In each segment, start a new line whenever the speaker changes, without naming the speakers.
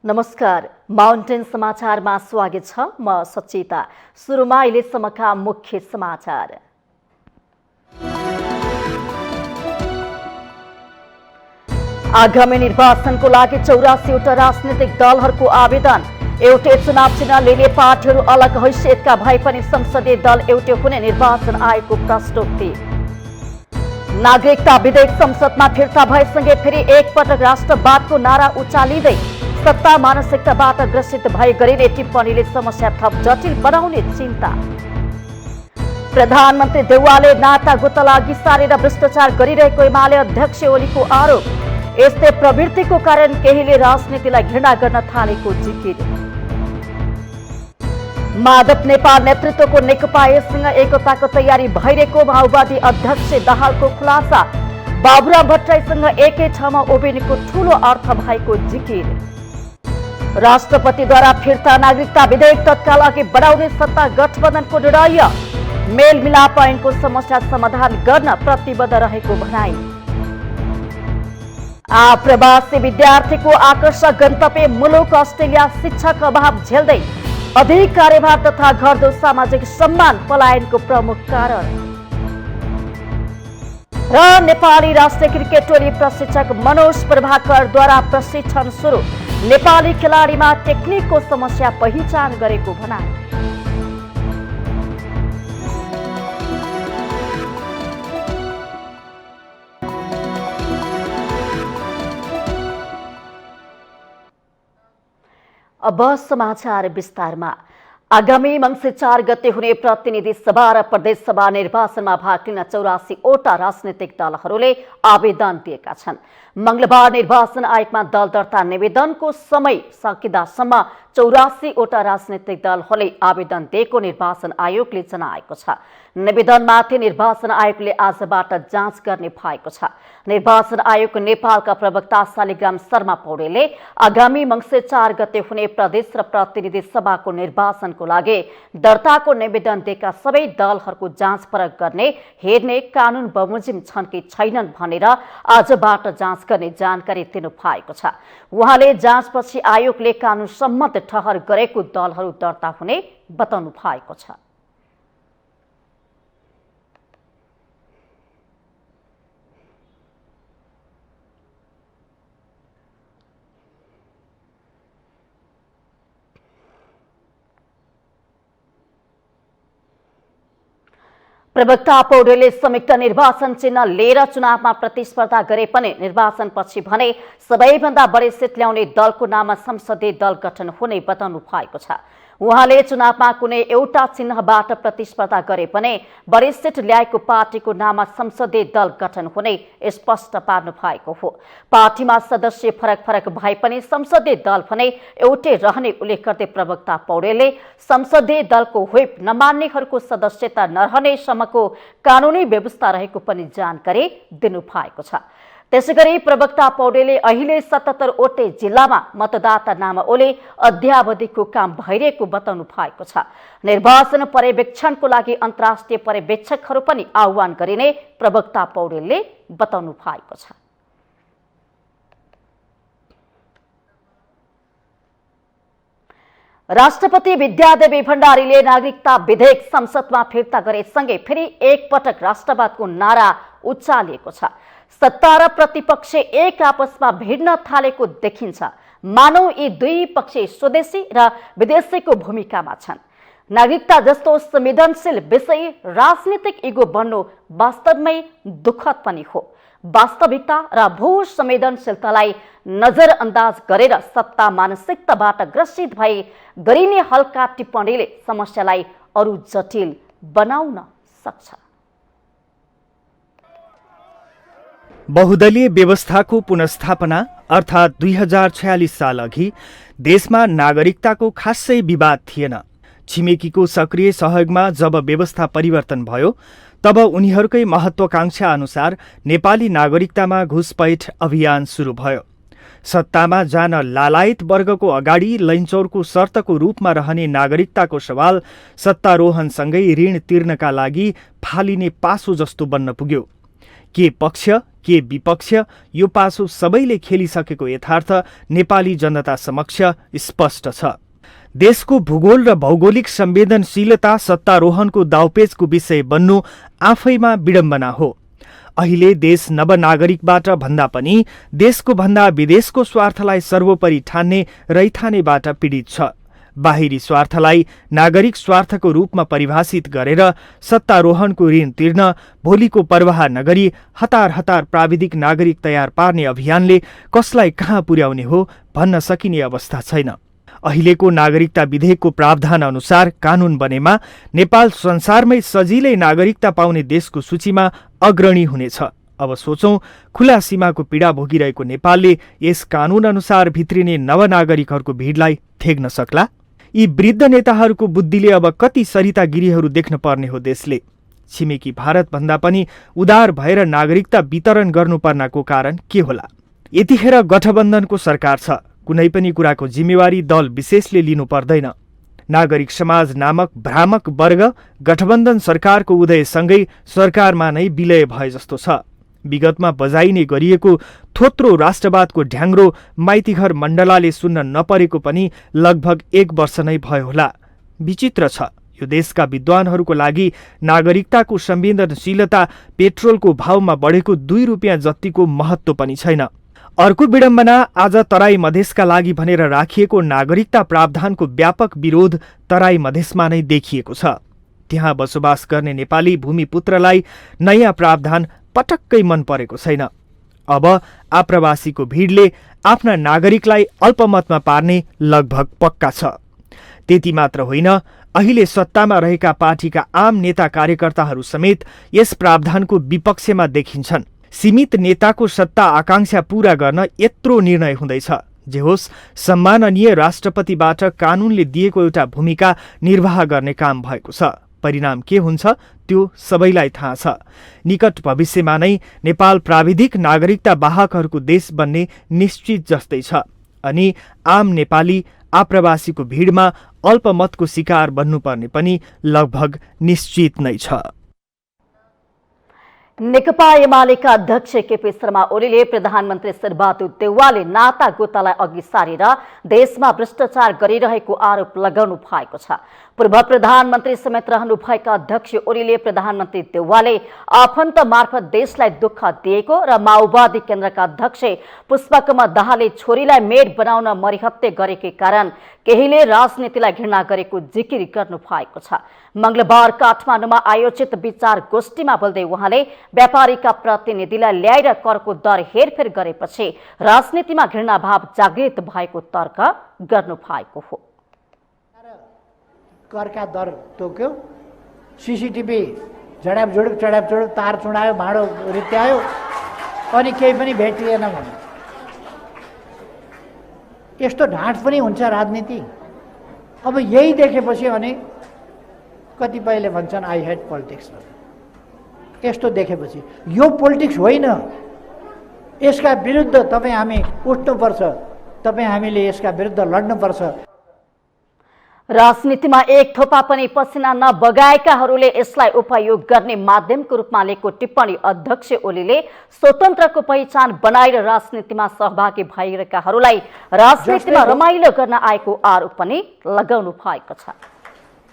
नमस्कार, माउन्टेन समाचारमा स्वागत छ। म सचिता। सुरुमा अहिलेसम्मका मुख्य समाचार। आगामी निर्वाचनको लागि 84वटा राजनीतिक दलहरूको आवेदन। एउटै चुनाव चिन्ह लिने पार्टीहरू अलग हैसियतका भए पनि संसदीय दल एउटै हुने निर्वाचन आयोगको प्रश्नोक्ति। नागरिकता विधेयक संसदमा फिर्ता भएसँगै फेरि एकपटक राष्ट्रवादको नारा उचालिँदै सत्ता मानसिकताबाट ग्रसित भए गरिने टिप्पणीले समस्या थप जटिल बनाउने चिन्ता। प्रधानमन्त्री देउवाले नाता गोता लागि सारेर भ्रष्टाचार गरिरहेको एमाले अध्यक्ष ओलीको आरोप। यस्तै प्रवृत्तिको कारण केहीले राजनीतिलाई घृणा गर्न थालेको जिकिर। माधव नेपाल नेतृत्वको नेकपा एसँग एकताको तयारी भइरहेको माओवादी अध्यक्ष दाहालको खुलासा। बाबुराम भट्टराईसँग एकै ठाउँमा उभिनेको ठूलो अर्थ भएको जिकिर। राष्ट्रपतिद्वारा फिर्ता नागरिकता विधेयक तत्काल अघि बढाउने सत्ता गठबन्धनको निर्णय। मेलमिलाप ऐनको समस्या समाधान गर्न प्रतिबद्ध रहेको भनाई। आप्रवासी विद्यार्थीको आकर्षक गन्तव्य मुलुक अस्ट्रेलिया शिक्षक अभाव झेल्दै अधिक कार्यभार तथा घट्दो सामाजिक सम्मान पलायनको प्रमुख कारण। र नेपाली राष्ट्रिय क्रिकेट टोली प्रशिक्षक मनोज प्रभाकरद्वारा प्रशिक्षण सुरु। नेपाली खेलाडीमा टेक्निकको समस्या पहिचान गरेको भनाई। अब समाचार विस्तारमा। आगामी मंसिर 4 गते हुने प्रतिनिधि सभा र प्रदेश सभा निर्वाचनमा भाग लिन 84वटा राजनीतिक दलहरूले आवेदन दिएका छन्। मंगलबार निर्वाचन आयोगमा दल दर्ता निवेदनको समय सकिँदासम्म 84वटा राजनीतिक दलहरूले आवेदन दिएको निर्वाचन आयोगले जनाएको छ। निवेदनमाथि निर्वाचन आयोगले आजबाट जाँच गर्ने भएको छ। निर्वाचन आयोग नेपालका प्रवक्ता शालिग्राम शर्मा पौडेलले आगामी मंसिर 4 गते हुने प्रदेश र प्रतिनिधि सभाको निर्वाचनको लागि दर्ताको निवेदन दिएका सबै दलहरूको जाँच परख गर्ने हेर्ने कानून बमोजिम छन् कि छैनन् भनेर आजबाट जाँच गर्ने जानकारी दिनु भएको छ। उहाँले जाँचपछि आयोगले कानून सम्मत ठहर गरेको दलहरू दर्ता हुने बताउनु भएको छ। प्रवक्ता पौडेलले संयुक्त निर्वाचन चिन्ह लिएर चुनावमा प्रतिस्पर्धा गरे पनि निर्वाचनपछि भने सबैभन्दा बढी सिट ल्याउने दलको नाममा संसदीय दल गठन हुने बताउनु भएको छ। उहाँले चुनावमा कुनै एउटा चिन्हबाट प्रतिस्पर्धा गरे पनि बढी सिट ल्याएको पार्टीको नाममा संसदीय दल गठन हुने स्पष्ट पार्नु भएको हो। पार्टीमा सदस्य फरक फरक भए पनि संसदीय दल भने एउटै रहने उल्लेख गर्दै प्रवक्ता पौडेलले संसदीय दलको व्हिप नमान्नेहरूको सदस्यता नरहने सम्मको कानूनी व्यवस्था रहेको पनि जानकारी दिनु भएको छ। त्यसैगरी प्रवक्ता पौडेलले अहिले 77 वटै जिल्लामा मतदाता नामावली अद्यावधिको काम भइरहेको बताउनु भएको छ। निर्वाचन पर्यवेक्षणको लागि अन्तर्राष्ट्रिय पर्यवेक्षकहरू पनि आह्वान गरिने प्रवक्ता पौडेलले बताउनु भएको छ। राष्ट्रपति विद्यादेवी भण्डारीले नागरिकता विधेयक संसदमा फिर्ता गरेसँगै फेरि एकपटक राष्ट्रवादको नारा उचालिएको छ। सत्ता र प्रतिपक्ष एक आपसमा भिड्न थालेको देखिन्छ। मानौ यी दुई पक्ष स्वदेशी र विदेशीको भूमिकामा छन्। नागरिकता जस्तो संवेदनशील विषय राजनीतिक इगो बन्नु वास्तवमै दुःखद पनि हो। वास्तविकता र भू संवेदनशीलतालाई नजरअन्दाज गरेर सत्ता मानसिकताबाट ग्रसित भए गरिने हल्का टिप्पणीले समस्यालाई अरू जटिल बनाउन सक्छ।
बहुदलीय व्यवस्थाको पुनर्स्थापना अर्थात् 2046 साल अघि देशमा नागरिकताको खासै विवाद थिएन। छिमेकीको सक्रिय सहयोगमा जब व्यवस्था परिवर्तन भयो तब उनीहरूकै महत्वाकांक्षा अनुसार नेपाली नागरिकतामा घुसपैठ अभियान सुरु भयो। सत्तामा जान लालायत वर्गको अगाडि लैनचौरको शर्तको रूपमा रहने नागरिकताको सवाल सत्तारोहणसँगै ऋण तिर्नका लागि फालिने पासो जस्तो बन्न पुग्यो। के पक्ष के विपक्ष यो पासो सबैले खेलिसकेको यथार्थ नेपाली जनता समक्ष स्पष्ट छ। देशको भूगोल र भौगोलिक संवेदनशीलता सत्तारोहणको दाउपेचको विषय बन्नु आफैमा विडम्बना हो। अहिले देश नवनागरिकबाट भन्दा पनि देशको भन्दा विदेशको स्वार्थलाई सर्वोपरि ठान्ने रैथानेबाट पीडित छ। बाहिरी स्वार्थलाई नागरिक स्वार्थको रूपमा परिभाषित गरेर सत्तारोहणको ऋण तिर्न भोलिको पर्वाह नगरी हतार हतार प्राविधिक नागरिक तयार पार्ने अभियानले कसलाई कहाँ पुर्याउने हो भन्न सकिने अवस्था छैन। अहिलेको नागरिकता विधेयकको प्रावधान अनुसार कानून बनेमा नेपाल संसारमै सजिलै नागरिकता पाउने देशको सूचीमा अग्रणी हुनेछ। अब सोचौं, खुला सीमाको पीडा भोगिरहेको नेपालले यस कानून अनुसार भित्रिने नवनागरिकहरूको भिडलाई थेग्न सक्ला? यी वृद्ध नेताहरूको बुद्धिले अब कति सरितागिरीहरू देख्न पर्ने हो देशले? छिमेकी भारतभन्दा पनि उदार भएर नागरिकता वितरण गर्नुपर्नको कारण के होला? यतिखेर गठबन्धनको सरकार छ, कुनै पनि कुराको जिम्मेवारी दल विशेषले लिनु पर्दैन। नागरिक समाज नामक भ्रामक वर्ग गठबन्धन सरकारको उदयसँगै सरकारमा नै विलय भए जस्तो छ। विगतमा बजाइने गरिएको थोत्रो राष्ट्रवादको ढ्याङ्ग्रो माइतीघर मण्डलाले सुन्न नपरेको पनि लगभग 1 वर्ष नै भयो होला। विचित्र छ, यो देशका विद्वानहरूको लागि नागरिकताको संवेदनशीलता पेट्रोलको भावमा बढेको 2 रुपियाँ जतिको महत्त्व पनि छैन। अर्को विडम्बना, आज तराई मधेसका लागि भनेर राखिएको नागरिकता प्रावधानको व्यापक विरोध तराई मधेसमा नै देखिएको छ। त्यहाँ बसोबास गर्ने नेपाली भूमिपुत्रलाई नयाँ प्रावधान पटक्कै मन परेको छैन। अब आप्रवासीको भिडले आफ्ना नागरिकलाई अल्पमतमा पार्ने लगभग पक्का छ। त्यति मात्र होइन, अहिले सत्तामा रहेका पार्टीका आम नेता कार्यकर्ताहरू समेत यस प्रावधानको विपक्षमा देखिन्छन्। सीमित नेताको सत्ता आकांक्षा पूरा गर्न यत्रो निर्णय हुँदैछ। जे होस्, सम्माननीय राष्ट्रपतिबाट कानूनले दिएको एउटा भूमिका निर्वाह गर्ने काम भएको छ। परिणाम के हुन्छ त्यो सबैलाई थाहा छ। निकट भविष्यमा नै नेपाल प्राविधिक नागरिकता वाहकहरूको देश बन्ने निश्चित जस्तै छ अनि आम नेपाली आप्रवासीको भिडमा अल्पमतको शिकार बन्नुपर्ने पनि लगभग निश्चित नै छ।
नेकपा एमालेका अध्यक्ष केपी शर्मा ओलीले प्रधानमन्त्री शेरबहादुर देउवाले नाता गोतालाई अघि सारेर देशमा भ्रष्टाचार गरिरहेको आरोप लगाउनु भएको छ। पूर्व प्रधानमन्त्री समेत रहनुभएका अध्यक्ष ओलीले प्रधानमन्त्री देउवाले आफन्त मार्फत देशलाई दुःख दिएको र माओवादी केन्द्रका अध्यक्ष पुष्पकमल दाहालले छोरीलाई मेड बनाउन मरिहत्ते गरेकै कारण केहीले राजनीतिलाई घृणा गरेको जिकिर गर्नु भएको छ। मंगलबार काठमाडौँमा आयोजित विचार गोष्ठीमा बोल्दै उहाँले व्यापारीका प्रतिनिधिलाई ल्याएर करको दर हेरफेर गरेपछि राजनीतिमा घृणाभाव जागृत भएको तर्क गर्नु भएको हो।
करका दर तोक्यो, सीसीटीभी झडापझुडुप तार चुडायो, भाँडो रित्यायो अनि केही पनि भेटिएन भने यस्तो ढाँट पनि हुन्छ राजनीति? अब यही देखेपछि अनि कतिपयले भन्छन् आई हेट पोलिटिक्स। यस्तो देखेपछि यो पोलिटिक्स होइन, यसका विरुद्ध तपाईँ हामी उठ्नुपर्छ, तपाईँ हामीले यसका विरुद्ध लड्नुपर्छ।
राजनीतिमा एक थोपा पनि पसिना नबगाएकाहरूले यसलाई उपयोग गर्ने माध्यमको रूपमा लिएको टिप्पणी अध्यक्ष ओलीले स्वतन्त्रको पहिचान बनाएर राजनीतिमा सहभागी भइरहेकाहरूलाई राजनीतिमा रमाइलो गर्न आएको आरोप पनि लगाउनु भएको छ।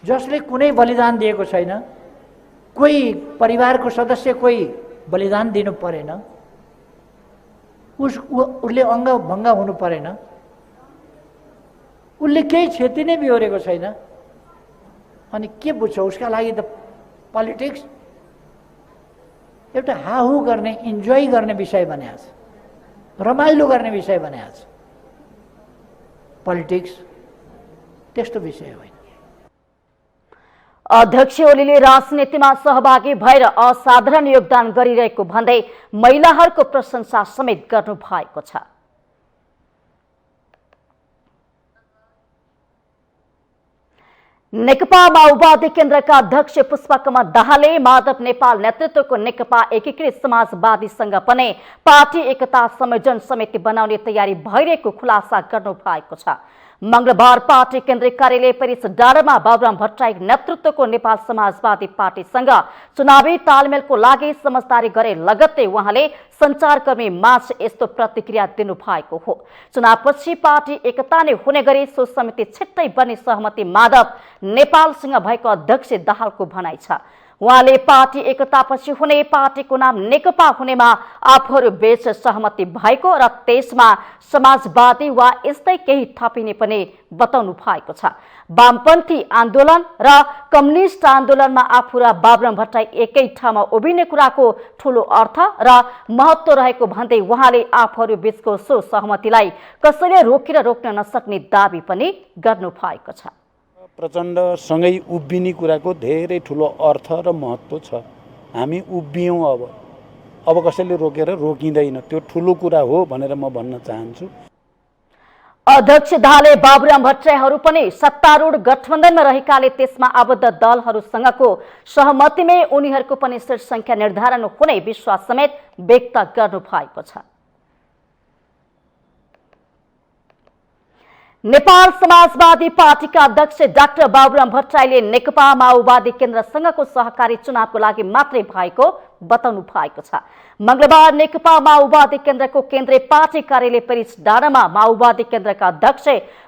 जसले कुनै बलिदान दिएको छैन, कोही परिवारको सदस्य कोही बलिदान दिनु परेन, उसले अङ्गभङ्ग हुनु परेन, उसले केही क्षति नै बिहोरेको छैन, अनि के बुझ्छ? उसका लागि त पोलिटिक्स एउटा हाहु गर्ने, इन्जोय गर्ने विषय बनाएको छ, रमाइलो गर्ने विषय बनाएको छ। पोलिटिक्स त्यस्तो विषय होइन।
अध्यक्ष ओलीले राजनीतिमा सहभागी भएर असाधारण योगदान गरिरहेको भन्दै महिलाहरूको प्रशंसा समेत गर्नु भएको छ। नेकपा माओवादी केन्द्रका अध्यक्ष पुष्पकमल दाहालले माधव नेपाल नेतृत्वको नेकपा एकीकृत समाजवादीसँग पनि पार्टी एकता संयोजन समिति बनाउने तयारी भइरहेको खुलासा गर्नु भएको छ। मंगलबार पार्टी केन्द्रीय कार्यालय पेरिस डाँडामा बाबुराम भट्टराई नेतृत्वको नेपाल समाजवादी पार्टीसँग चुनावी तालमेलको लागि समझदारी गरे लगत्तै उहाँले सञ्चारकर्मी माझ यस्तो प्रतिक्रिया दिनुभएको हो। चुनावपछि पार्टी एकता नै हुने गरी सो समिति छिट्टै बन्ने सहमति माधव नेपालसँग भएको अध्यक्ष दाहालको भनाइ छ। उहाँले पार्टी एकतापछि हुने पार्टीको नाम नेकपा हुनेमा आफूहरू बीच सहमति भएको र त्यसमा समाजवादी वा यस्तै केही थपिने पनि बताउनु भएको छ। वामपन्थी आन्दोलन र कम्युनिस्ट आन्दोलनमा आफू र बाबुराम भट्टराई एकै ठाउँमा उभिने कुराको ठूलो अर्थ र महत्व रहेको भन्दै उहाँले आफूहरू बीचको सो सहमतिलाई कसैले रोकेर रोक्न नसक्ने दाबी पनि गर्नु भएको छ।
प्रचण्डसँगै उभिने कुराको धेरै ठुलो अर्थ र महत्त्व छ। हामी उभियौँ, अब कसैले रोकेर रोकिँदैन, त्यो ठुलो कुरा हो भनेर म भन्न चाहन्छु।
अध्यक्ष दाहालले बाबुराम भट्टराईहरू पनि सत्तारूढ गठबन्धनमा रहेकाले त्यसमा आबद्ध दलहरूसँगको सहमतिमै उनीहरूको पनि सीट संख्या निर्धारण हुने विश्वास समेत व्यक्त गर्नु भएको छ। नेपाल समाजवादी पार्टीका अध्यक्ष डाक्टर बाबुराम भट्टराईले नेकपा माओवादी केन्द्रसँगको सहकारी चुनावको लागि मात्रै भएको बताउनु भएको छ। मंगलबार नेकपा माओवादी केन्द्रको केन्द्रीय पार्टी कार्यालय पेरिस डाँडामा माओवादी केन्द्रका अध्यक्ष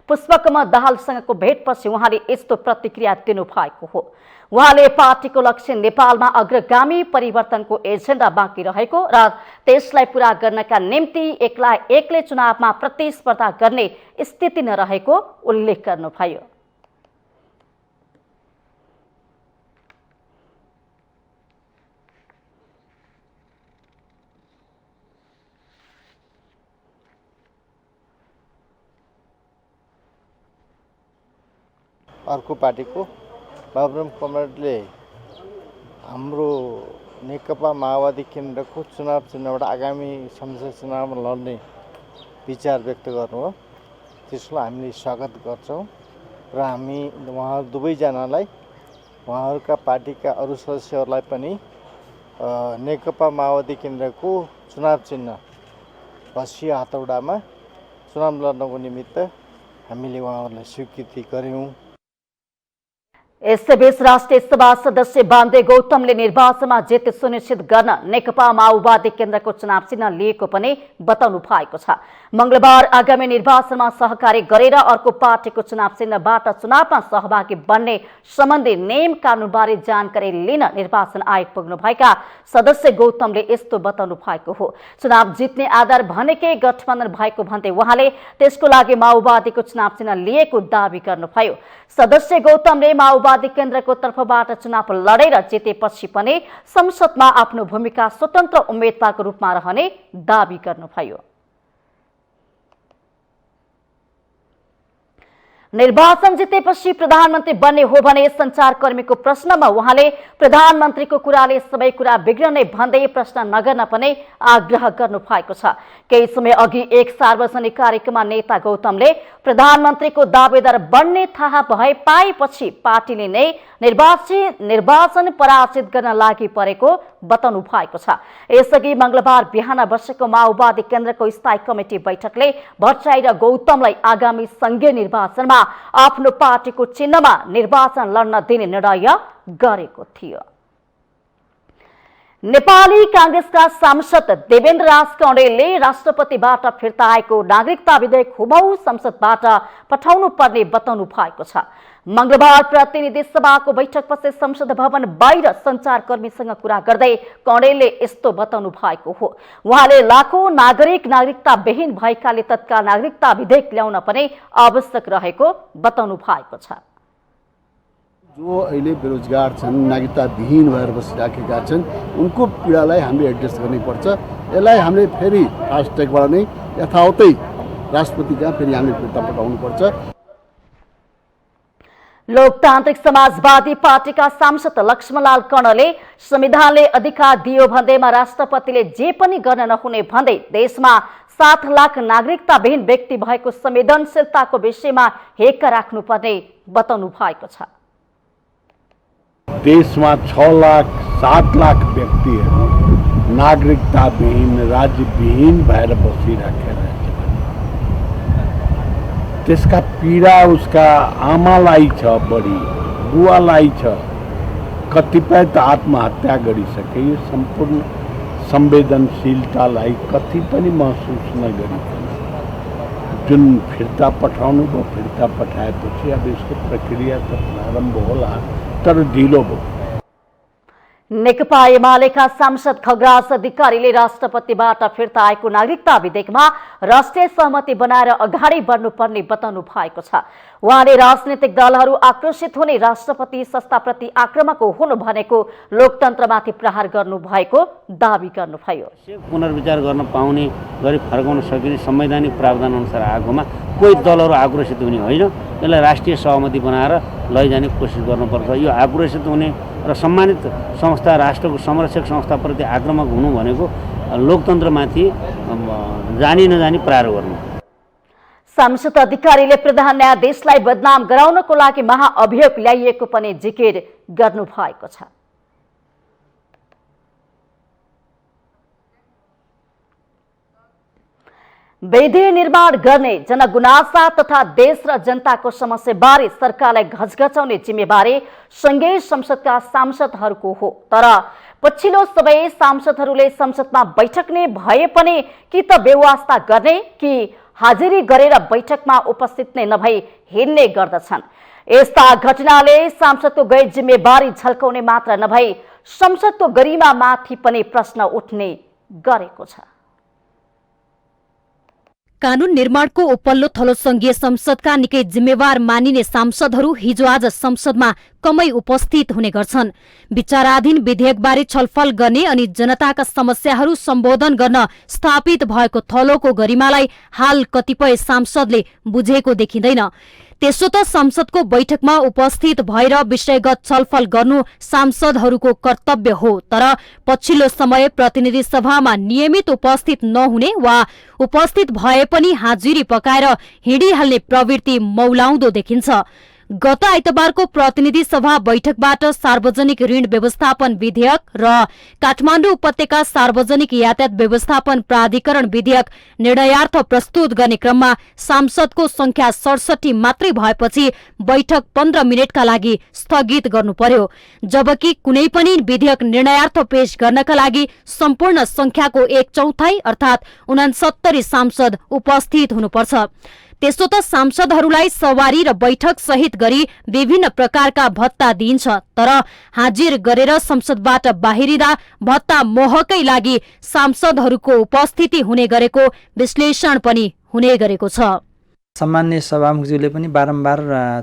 पुष्पकमल दाहालसँगको भेटपछि उहाँले यस्तो प्रतिक्रिया दिनुभएको हो। उहाँले पार्टीको लक्ष्य नेपालमा अग्रगामी परिवर्तनको एजेन्डा बाँकी रहेको र त्यसलाई पूरा गर्नका निम्ति एक्लै चुनावमा प्रतिस्पर्धा गर्ने स्थिति नरहेको उल्लेख गर्नुभयो।
अर्को पार्टीको बाबुराम कमरेडले हाम्रो नेकपा माओवादी केन्द्रको चुनाव चिन्हबाट आगामी संसद चुनावमा लड्ने विचार व्यक्त गर्नुभयो। त्यसलाई हामीले स्वागत गर्छौँ र हामी उहाँहरू दुवैजनालाई उहाँहरूका पार्टीका अरू सदस्यहरूलाई पनि नेकपा माओवादी केन्द्रको चुनाव चिन्ह भसिया हतौडामा चुनाव लड्नको निमित्त हामीले उहाँहरूलाई स्वीकृति गर्यौँ।
यसैबीच राष्ट्रिय सभा सदस्य बान्दे गौतमले निर्वाचनमा जित सुनिश्चित गर्न नेकपा माओवादी केन्द्रको चुनाव चिन्ह लिएको पनि बताउनु भएको छ। मंगलबार आगामी निर्वाचनमा सहकारी गरेर अर्को पार्टीको चुनाव चिन्हबाट चुनावमा सहभागी बन्ने सम्बन्धी नियम कानूनबारे जानकारी लिन निर्वाचन आयोग पुग्नुभएका सदस्य गौतमले यस्तो बताउनु भएको हो। चुनाव जित्ने आधार भनेकै गठबन्धन भएको भन्दै उहाँले त्यसको लागि माओवादीको चुनाव चिन्ह लिएको दावी गर्नुभयो। सदस्य गौतमले माओवादी केन्द्रको तर्फबाट चुनाव लडेर जितेपछि पनि संसदमा आफ्नो भूमिका स्वतन्त्र उम्मेदवारको रूपमा रहने दावी गर्नुभयो। निर्वाचन जितेपछि प्रधानमन्त्री बन्ने हो भने सञ्चारकर्मीको प्रश्नमा उहाँले प्रधानमन्त्रीको कुराले सबै कुरा बिग्रने भन्दै प्रश्न नगर्न पनि आग्रह गर्नु भएको छ। केही समय अघि एक सार्वजनिक कार्यक्रममा नेता गौतमले प्रधानमन्त्रीको दावेदार बन्ने थाहा पाएपछि पार्टीले नै निर्वाचन पराजित गर्न लागि परेको बताउनु भएको छ। यसअघि मंगलबार बिहान बसेको माओवादी केन्द्रको स्थायी कमिटी बैठकले भट्टराई र गौतमलाई आगामी संघीय निर्वाचनमा आफ्नो पार्टीको चिन्हमा निर्वाचन लड्न दिने निर्णय गरेको थियो। नेपाली कांग्रेसका सांसद देवेन्द्र राज कौडेलले राष्ट्रपतिबाट फिर्ता आएको नागरिकता विधेयक हुबहु संसदबाट पठाउनु पर्ने बताउनु भएको छ। मंगलबार प्रतिनिधि सभाको बैठकपछि संसद भवन बाहिर सञ्चारकर्मीसँग कुरा गर्दै कौडेलले यस्तो बताउनु भएको हो। उहाँले लाखौं नागरिक नागरिकता विहीन भएकाले तत्काल नागरिकता विधेयक ल्याउन पनि आवश्यक रहेको बताउनु भएको छ।
जो अहिले बेरोजगार छन्, नागरिकता विहीन भएर बसिराखेका छन्, उनको पीडालाई हामीले एड्रेस गर्नुपर्छ। यसलाई हामीले फेरि फास्ट ट्र्याकबाट नै यथावतै राष्ट्रपतिका फेरि हामीले फिर्ता पठाउनुपर्छ।
लोकतान्त्रिक समाजवादी पार्टीका सांसद लक्ष्मणलाल कर्णले संविधानले अधिकार दियो भन्दैमा राष्ट्रपतिले जे पनि गर्न नहुने भन्दै देशमा 7 लाख नागरिकता विहीन व्यक्ति भएको संवेदनशीलताको विषयमा हेक्क राख्नुपर्ने बताउनु भएको छ।
देशमा 6 लाख 7 लाख व्यक्तिहरू नागरिकता विहीन, राज्य विहीन भएर बसिराखेका छन्।
त्यसका पीडा उसका आमालाई छ, बढी बुवालाई छ, कतिपय त आत्महत्या गरिसके। यो सम्पूर्ण संवेदनशीलतालाई कति पनि महसुस नगरिकन जुन फिर्ता पठाउनु भयो, फिर्ता पठाएपछि अब यसको प्रक्रिया त प्रारम्भ होला, तर ढिलो भयो।
नेकपा एमालेका सांसद खगराज अधिकारीले राष्ट्रपतिबाट फिर्ता आएको नागरिकता विधेयकमा राष्ट्रिय सहमति बनाएर अगाडि बढ्नुपर्ने बताउनु भएको छ। उहाँले राजनीतिक दलहरू आक्रोशित हुने, राष्ट्रपति संस्थाप्रति आक्रामक हुनु भनेको लोकतन्त्रमाथि प्रहार गर्नु भएको दावी गर्नुभयो।
पुनर्विचार गर्न पाउने गरी फर्काउन सकिने संवैधानिक प्रावधान अनुसार आएकोमा कोही दलहरू आक्रोशित हुने होइन। यसलाई राष्ट्रिय सहमति बनाएर लैजाने कोसिस गर्नुपर्छ। यो आक्रोशित हुने र सम्मानित संस्था, राष्ट्रको संरक्षक संस्थाप्रति आक्रामक हुनु भनेको लोकतन्त्रमाथि जानी नजानी प्रहार गर्नु।
सांसद अधिकारीले प्रधान न्यायाधीशलाई बदनाम गराउनको लागि महाअभियोग ल्याइएको पनि जिकिर गर्नु भएको छ। विधि निर्माण गर्ने, जनगुनासा तथा देश र जनताको समस्याबारे सरकारलाई घचघचाउने जिम्मेवारी संघीय संसदका सांसदहरूको हो। तर पछिल्लो सबै सांसदहरूले संसदमा बैठक्ने भए पनि कि त व्यवस्था गर्ने कि हाजिरी गरेर बैठकमा उपस्थित नै नभई हिँड्ने गर्दछन्। यस्ता घटनाले सांसदको गैर जिम्मेवारी झल्काउने मात्र नभई संसदको गरिमामाथि पनि प्रश्न उठ्ने गरेको छ।
कानून निर्माणको उपल्लो थलो संघीय संसदका निकै जिम्मेवार मानिने सांसदहरू हिजो आज संसदमा कमै उपस्थित हुने गर्छन्। विचाराधीन विधेयकबारे छलफल गर्ने अनि जनताका समस्याहरू सम्बोधन गर्न स्थापित भएको थलोको गरिमालाई हाल कतिपय सांसदले बुझेको देखिँदैन। त्यसो त संसदको बैठकमा उपस्थित भएर विषयगत छलफल गर्नु सांसदहरूको कर्तव्य हो। तर पछिल्लो समय प्रतिनिधि सभामा नियमित उपस्थित नहुने वा उपस्थित भए पनि हाजिरी पकाएर हिँडिहाल्ने प्रवृत्ति मौलाउँदो देखिन्छ। गत आइतबारको प्रतिनिधि सभा बैठकबाट सार्वजनिक ऋण व्यवस्थापन विधेयक र काठमाडौँ उपत्यका सार्वजनिक यातायात व्यवस्थापन प्राधिकरण विधेयक निर्णयार्थ प्रस्तुत गर्ने क्रममा सांसदको संख्या 67 मात्रै भएपछि बैठक 15 मिनटका लागि स्थगित गर्नु पर्यो। जबकि कुनै पनि विधेयक निर्णयार्थ पेश गर्नका लागि सम्पूर्ण संख्याको 1/4 अर्थात 69 सांसद उपस्थित हुनुपर्छ। त्यसो त सांसदहरूलाई सवारी र बैठक सहित गरी विभिन्न प्रकारका भत्ता दिइन्छ। तर हाजिर गरेर संसदबाट बाहिरिँदा भत्ता मोहकै लागि सांसदहरूको उपस्थिति हुने गरेको विश्लेषण पनि हुने गरेको छ।
सामान्य सभामुखज्यूले पनि बारम्बार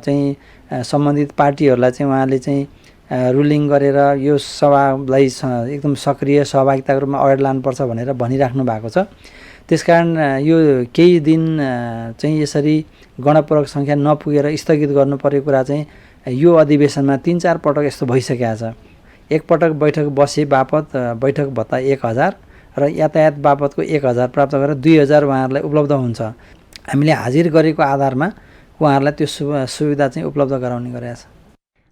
चाहिँ सम्बन्धित पार्टीहरूलाई चाहिँ उहाँले चाहिँ रुलिङ गरेर यो सभालाई एकदम सक्रिय सहभागिताको रूपमा अगाडि लानुपर्छ भनेर भनिराख्नु भएको छ। त्यसकारण यो केही दिन चाहिँ यसरी गणपूरक संख्या नपुगेर स्थगित गर्नु परेको कुरा चाहिँ यो अधिवेशनमा 3-4 पटक यस्तो भइसकेको छ। एकपटक बैठक बसे बापत बैठक भत्ता 1000 र यातायात बापतको 1000 प्राप्त गरेर 2000 उहाँहरूलाई उपलब्ध हुन्छ। हामीले हाजिर गरेको आधारमा उहाँहरूलाई त्यो सुविधा चाहिँ उपलब्ध गराउने गरेका छ।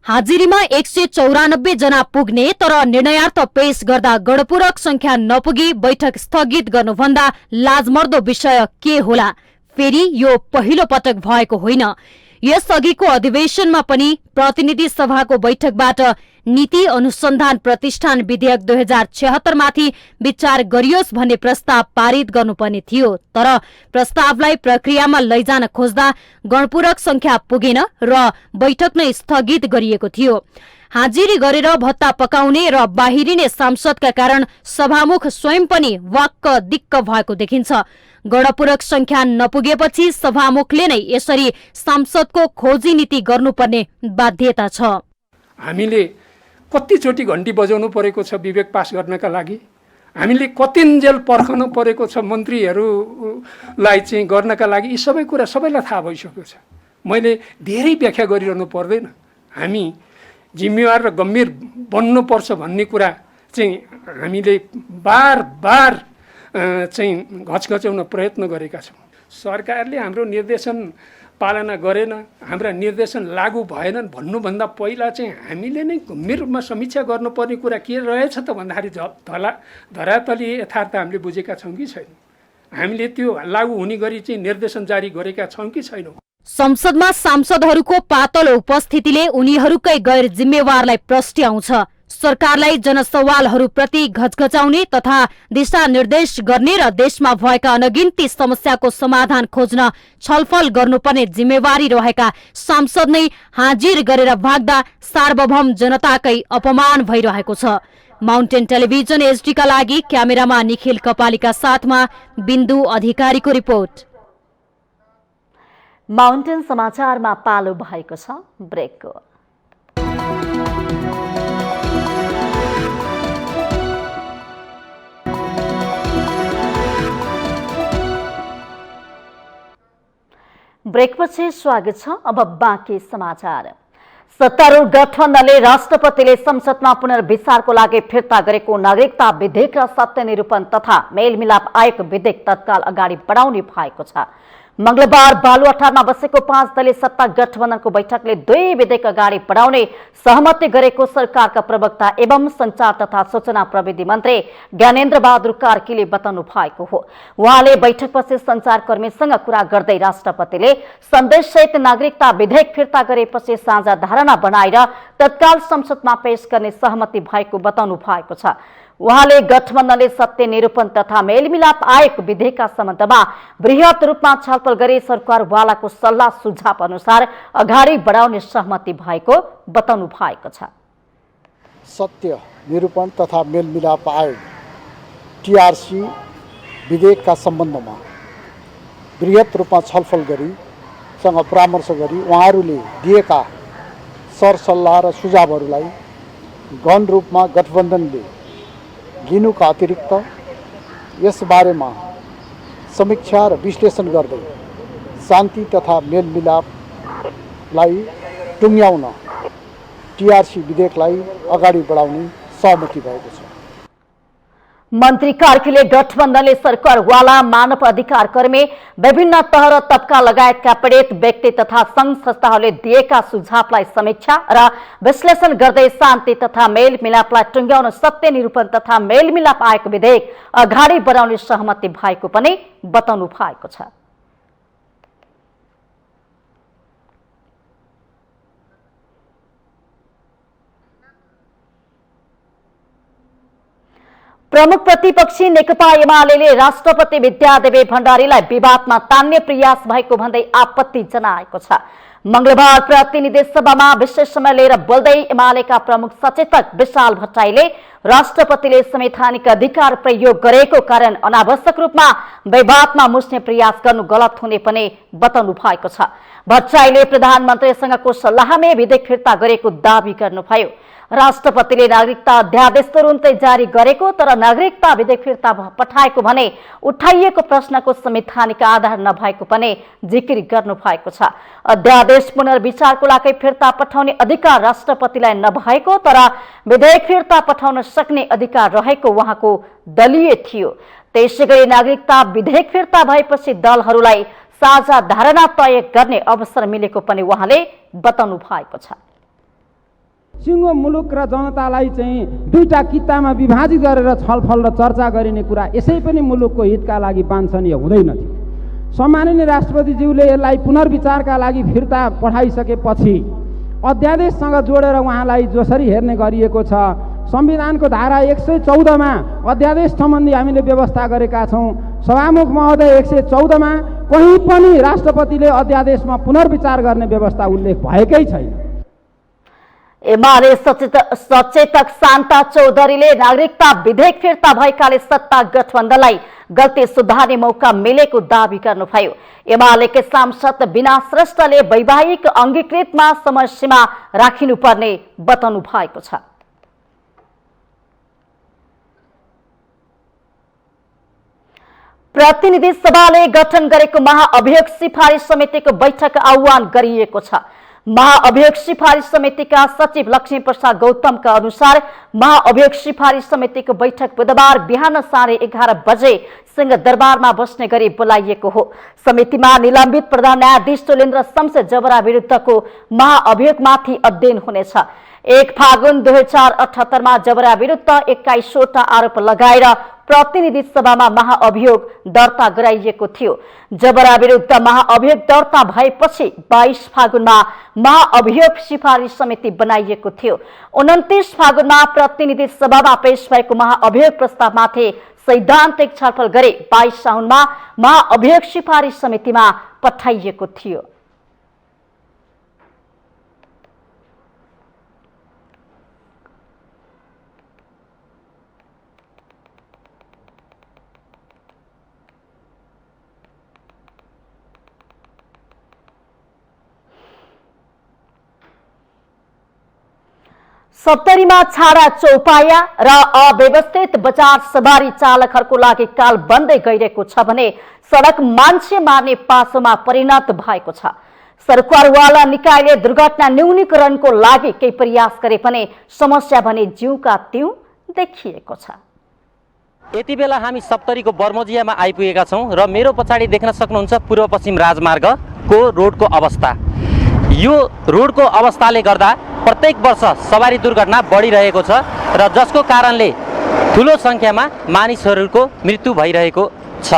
हाजिरीमा 194 जना पुग्ने तर निर्णयार्थ पेश गर्दा गणपूरक संख्या नपुगी बैठक स्थगित गर्नुभन्दा लाजमर्दो विषय के होला? फेरि यो पहिलो पटक भएको होइन। यसअघिको अधिवेशनमा पनि प्रतिनिधि सभाको बैठकबाट नीति अनुसन्धान प्रतिष्ठान विधेयक 2076 माथि विचार गरियोस् भन्ने प्रस्ताव पारित गर्नुपर्ने थियो। तर प्रस्तावलाई प्रक्रियामा लैजान खोज्दा गणपूरक संख्या पुगेन र बैठक नै स्थगित गरिएको थियो। हाजिरी गरेर भत्ता पकाउने र बाहिरिने सांसदका कारण सभामुख स्वयं पनि वाक्क दिक्क भएको देखिन्छ। गणपूरक संख्या नपुगेपछि सभामुखले नै यसरी सांसदको खोजी नीति गर्नुपर्ने बाध्यता छ।
हामीले कतिचोटि घन्टी बजाउनु परेको छ विवेक पास गर्नका लागि, हामीले कतिन्जेल पर्खनु परेको छ मन्त्रीहरूलाई चाहिँ गर्नका लागि, यी सबै कुरा सबैलाई थाहा भइसकेको छ। मैले धेरै व्याख्या गरिरहनु पर्दैन। हामी जिम्मेवार र गम्भीर बन्नुपर्छ भन्ने कुरा चाहिँ हामीले बार बार चाहिँ घचघचाउन प्रयत्न गरेका छौँ। सरकारले हाम्रो निर्देशन पालना गरेन, हाम्रा निर्देशन लागू भएनन् भन्नुभन्दा पहिला चाहिँ हामीले नै गम्भीर रूपमा समीक्षा गर्नुपर्ने कुरा के रहेछ त भन्दाखेरि धरातलीय यथार्थ हामीले बुझेका छौँ कि छैनौँ, हामीले त्यो लागू हुने गरी चाहिँ निर्देशन जारी गरेका छौँ कि छैनौँ।
संसदमा सांसदहरूको पातलो उपस्थितिले उनीहरूकै गैर जिम्मेवारलाई प्रस्ट्याउँछ। सरकारलाई जनसवालहरूप्रति घचघचाउने तथा दिशानिर्देश गर्ने र देशमा भएका अनगिन्ती समस्याको समाधान खोज्न छलफल गर्नुपर्ने जिम्मेवारी रहेका सांसद नै हाजिर गरेर भाग्दा सार्वभौम जनताकै अपमान भइरहेको छ। माउन्टेन टेलिभिजन एचडीका लागि क्यामेरामा निखिल कपालीका साथमा बिन्दु अधिकारीको रिपोर्ट।
माउन्टेन समाचारमा पालो भएको छ ब्रेकको। ब्रेकपछि स्वागत छ। अब बाँकी समाचार। सत्तारूढ गठबन्धनले राष्ट्रपतिले संसदमा पुनर्विचारको लागि फिर्ता गरेको नागरिकता विधेयक र सत्य निरूपण तथा मेलमिलाप आयोग विधेयक तत्काल अगाडि बढाउने भएको छ। मंगलबार बालुवाटारमा बसेको 5 दलीय सत्ता गठबन्धनको बैठकले दुई विधेयक अगाडि बढाउने सहमति गरेको सरकारका प्रवक्ता एवं संचार तथा सूचना प्रविधि मन्त्री ज्ञानेन्द्र बहादुर कार्कीले बताउनु भएको हो। उहाँले बैठकपछि संचारकर्मीसँग कुरा गर्दै राष्ट्रपतिले सन्देशसहित नागरिकता विधेयक फिर्ता गरेपछि साझा धारणा बनाएर तत्काल संसदमा पेश गर्ने सहमति भएको बताउनु भएको छ। उहाँले गठबन्धनले सत्य निरूपण तथा मेलमिलाप आयोग विधेयकका सम्बन्धमा वृहत रूपमा छलफल गरी सरकारवालाको सल्लाह सुझाव अनुसार अगाडि बढाउने सहमति भएको बताउनु भएको छ।
सत्य निरूपण तथा मेलमिलाप आयोग टीआरसी विधेयकका सम्बन्धमा वृहत रूपमा छलफल गरी सँग परामर्श गरी उहाँहरूले दिएका सरसल्लाह र सुझावहरूलाई गहन रूपमा गठबन्धनले लिनुका अतिरिक्त यसबारेमा समीक्षा र विश्लेषण गर्दै शान्ति तथा मेलमिलापलाई टुङ्ग्याउन टीआरसी विधेयकलाई अगाडि बढाउने सहमति भएको छ।
मन्त्री कार्कीले गठबन्धनले सरकारवाला मानव अधिकार कर्मी विभिन्न तह र तबका लगायतका पीडित व्यक्ति तथा संघ संस्थाहरूले दिएका सुझावलाई समीक्षा र विश्लेषण गर्दै शान्ति तथा मेलमिलापलाई टुङ्ग्याउन सत्य निरूपण तथा मेलमिलाप आयोग विधेयक अगाडि बढाउने सहमति भएको पनि बताउनु भएको छ। प्रमुख प्रतिपक्षी नेकपा एमाले राष्ट्रपति विद्यादेवी भण्डारीलाई विवादमा तान्ने प्रयास भएको भन्दै आपत्ति जनाएको छ। मंगलबार प्रतिनिधि सभामा विशेष समय लिएर बोल्दै एमालेका प्रमुख सचेतक विशाल भट्टराईले राष्ट्रपतिले संवैधानिक अधिकार प्रयोग गरेको कारण अनावश्यक रूपमा विवादमा मुस्ने प्रयास गर्नु गलत हुने पनि बताउनु भएको छ। भट्टराईले प्रधानमन्त्रीसँगको सल्लाहमै विधेयक फिर्ता गरेको दावी गर्नुभयो। राष्ट्रपतिले नागरिकता अध्यादेश तुरुन्तै जारी गरेको तर नागरिकता विधेयक फिर्ता पठाएको भने उठाइएको प्रश्नको संवैधानिक आधार नभएको पनि जिकिर गर्नु भएको छ। अध्यादेश पुनर्विचारको लागि फिर्ता पठाउने अधिकार राष्ट्रपतिलाई नभएको तर विधेयक फिर्ता पठाउन सक्ने अधिकार रहेको उहाँको दलीय थियो। त्यसैगरी नागरिकता विधेयक फिर्ता भएपछि दलहरूलाई साझा धारणा तय गर्ने अवसर मिलेको पनि उहाँले बताउनु भएको छ।
सिङ्गो मुलुक र जनतालाई चाहिँ दुईटा कितामा विभाजित गरेर छलफल र चर्चा गरिने कुरा यसै पनि मुलुकको हितका लागि वाञ्छनीय हुँदैन थियो। सम्माननीय राष्ट्रपतिज्यूले यसलाई पुनर्विचारका लागि फिर्ता पठाइसकेपछि अध्यादेशसँग जोडेर उहाँलाई जसरी हेर्ने गरिएको छ, संविधानको धारा 114 मा अध्यादेश सम्बन्धी हामीले व्यवस्था गरेका छौँ। सभामुख महोदय 114 मा कहीँ पनि राष्ट्रपतिले अध्यादेशमा पुनर्विचार गर्ने व्यवस्था उल्लेख भएकै छैन।
एमाले सचेतक शान्ता चौधरीले नागरिकता विधेयक फिर्ता भएकाले सत्ता गठबन्धनलाई गल्ती सुधार्ने मौका मिलेको दावी गर्नुभयो। एमालेका सांसद बिना श्रेष्ठले वैवाहिक अङ्गीकृतमा समय सीमा राखिनुपर्ने बताउनु भएको छ। प्रतिनिधि सभाले गठन गरेको महाअभियोग सिफारिस समितिको बैठक आह्वान गरिएको छ। महाअभियोग सिफारिस समितिका सचिव लक्ष्मी प्रसाद गौतमका अनुसार महाअभियोग सिफारिस समितिको बैठक बुधबार बिहान 11:30 बजे सिंहदरबारमा बस्ने गरी बोलाइएको हो। समितिमा निलम्बित प्रधान न्यायाधीश सुलेन्द्र शमशेर जबरा विरुद्धको महाअभियोगमाथि अध्ययन हुनेछ। 1 फागुन 2078 मा जबरा विरुद्ध 21 वटा आरोप लगाएर प्रतिनिधि सभामा महाअभियोग दर्ता गराइएको थियो। जबरा विरुद्ध महाअभियोग दर्ता भएपछि 22 फागुनमा महाअभियोग सिफारिस समिति बनाइएको थियो। 29 फागुनमा प्रतिनिधि सभामा पेश भएको महाअभियोग प्रस्तावमाथि सैद्धान्तिक छलफल गरी 22 साउनमा महाअभियोग सिफारिस समितिमा पठाइएको थियो। सप्तरीमा छाडा चौपाया र अव्यवस्थित बजार सवारी चालकहरूको लागि काल बन्दै गइरहेको छ भने सडक मान्छे मार्ने पासोमा परिणत भएको छ। सरकारवाला निकायले दुर्घटना न्यूनीकरणको लागि केही प्रयास गरे पनि समस्या भने ज्यूका त्यौं देखिएको छ।
यति बेला हामी सप्तरीको बर्मोजियामा आइपुगेका छौं र मेरो पछाडि देख्न सक्नुहुन्छ पूर्व पश्चिम राजमार्गको रोडको अवस्था। यो रोडको अवस्थाले गर्दा प्रत्येक वर्ष सवारी दुर्घटना बढिरहेको छ र जसको कारणले ठूलो संख्यामा मानिसहरूको मृत्यु भइरहेको छ।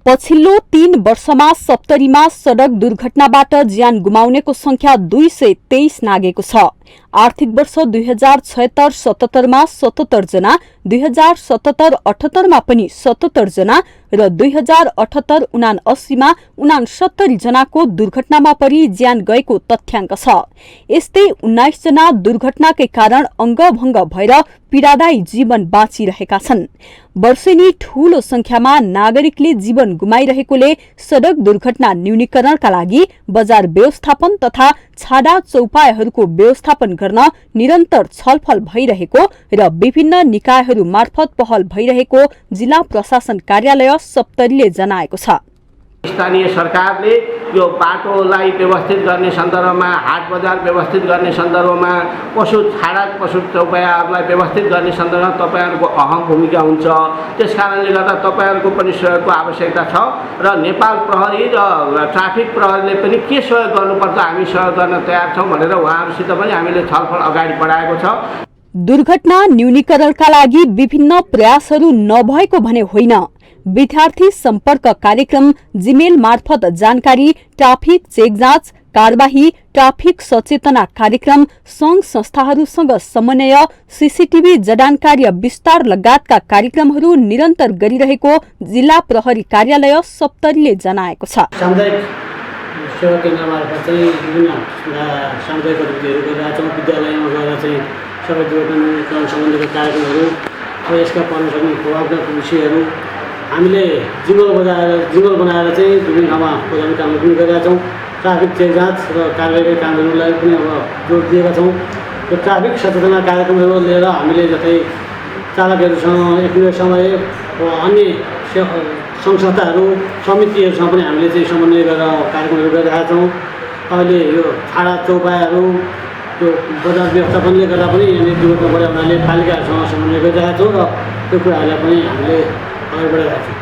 पछिल्लो 3 वर्षमा सप्तरीमा सडक दुर्घटनाबाट ज्यान गुमाउनेको संख्या 223 नागेको छ। आर्थिक वर्ष 2076-77 मा 77 जना, 2077-78 मा पनि 77 जना र 2078-79 मा 69 जनाको दुर्घटनामा परि ज्यान गएको तथ्याङ्क छ। यस्तै 19 जना दुर्घटनाकै कारण अङ्गभङ्ग भएर पीडादायी जीवन बाँचिरहेका छन्। वर्षेनी ठूलो संख्यामा नागरिकले जीवन गुमाइरहेकोले सडक दुर्घटना न्यूनीकरणका लागि बजार व्यवस्थापन तथा छाडा चौपायाहरूको व्यवस्थापन गर्न निरन्तर छलफल भइरहेको र विभिन्न निकायहरू मार्फत पहल भइरहेको जिल्ला प्रशासन कार्यालय सप्तरीले जनाएको छ।
स्थानीय सरकारले यो बाटोलाई व्यवस्थित गर्ने सन्दर्भमा, हाट बजार व्यवस्थित गर्ने सन्दर्भमा, पशु चौपायाहरूलाई व्यवस्थित गर्ने सन्दर्भमा तपाईहरुको अहम भूमिका हुन्छ। त्यसकारणले गर्दा तपाईहरुको पनि सहयोगको आवश्यकता छ र नेपाल प्रहरी र ट्राफिक प्रहरीले पनि के सहयोग गर्नुपर्छ हामी सहयोग गर्न तयार छौं भनेर उहाँहरुसित पनि हामीले छलफल अगाडि बढाएको छ।
दुर्घटना न्यूनीकरणका लागि विभिन्न प्रयासहरू नभएको भने होइन। विद्यार्थी सम्पर्क कार्यक्रम, जिमेल मार्फत जानकारी, ट्राफिक चेक जाँच, कारबाही, ट्राफिक सचेतना कार्यक्रम, संघ संस्थाहरूसँग समन्वय, सीसीटीभी जडान कार्य विस्तार लगायतका कार्यक्रमहरू निरन्तर गरिरहेको जिल्ला प्रहरी कार्यालय सप्तरीले जनाएको छ।
सामुदायिक सेवा केन्द्र मार्फत चाहिँ विभिन्न सामुदायिक गतिविधिहरू गरिरहेका छौँ। विद्यालयमा गएर चाहिँ सबै दुर्घटना सम्बन्धीका कार्यक्रमहरू र यसका पर्न सक्ने प्रभावका विषयहरू हामीले जिङ्गल बनाएर चाहिँ विभिन्न ठाउँमा खोज्ने कामहरू पनि गरिरहेका छौँ। ट्राफिक चेक जाँच र कारबाही कामहरूलाई पनि अब जोड दिएका छौँ। र ट्राफिक सचेतना कार्यक्रमहरू लिएर हामीले जतै चालकहरूसँग एक समय अन्य सङ्घ संस्थाहरू समितिहरूसँग पनि हामीले चाहिँ समन्वय गरेर कार्यक्रमहरू गरिरहेका छौँ। अहिले यो छाडा चौपायाहरू त्यो बजार व्यवस्थापनले गर्दा पनि यहाँनिर दुर्घटना बढ्यो हुनाले पालिकाहरूसँग समन्वय गरिरहेका छौँ र त्यो कुराहरूलाई पनि हामीले अगाडि बढाइरहेका छौँ।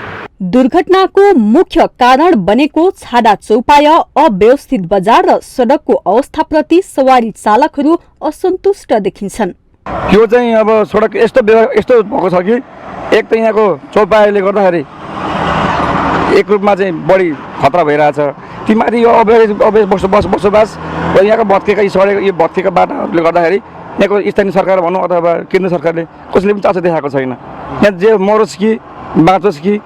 दुर्घटनाको मुख्य कारण बनेको छाडा चौपाया, अव्यवस्थित बजार र सडकको अवस्थाप्रति सवारी चालकहरू असन्तुष्ट देखिन्छन्।
यो चाहिँ अब सडक यस्तो भएको छ कि एक त यहाँको चौपायाले गर्दाखेरि एक रूपमा चाहिँ बढी खतरा भइरहेछ। ती माथि यो अव्यवस्थित बसोबास र यहाँको भत्केका यो भत्केका बाटाहरूले गर्दाखेरि यहाँको स्थानीय सरकार भनौँ अथवा केन्द्र सरकारले कसैले पनि चासो देखाएको छैन। यहाँ जे मरोस् कि बाँचोस् कि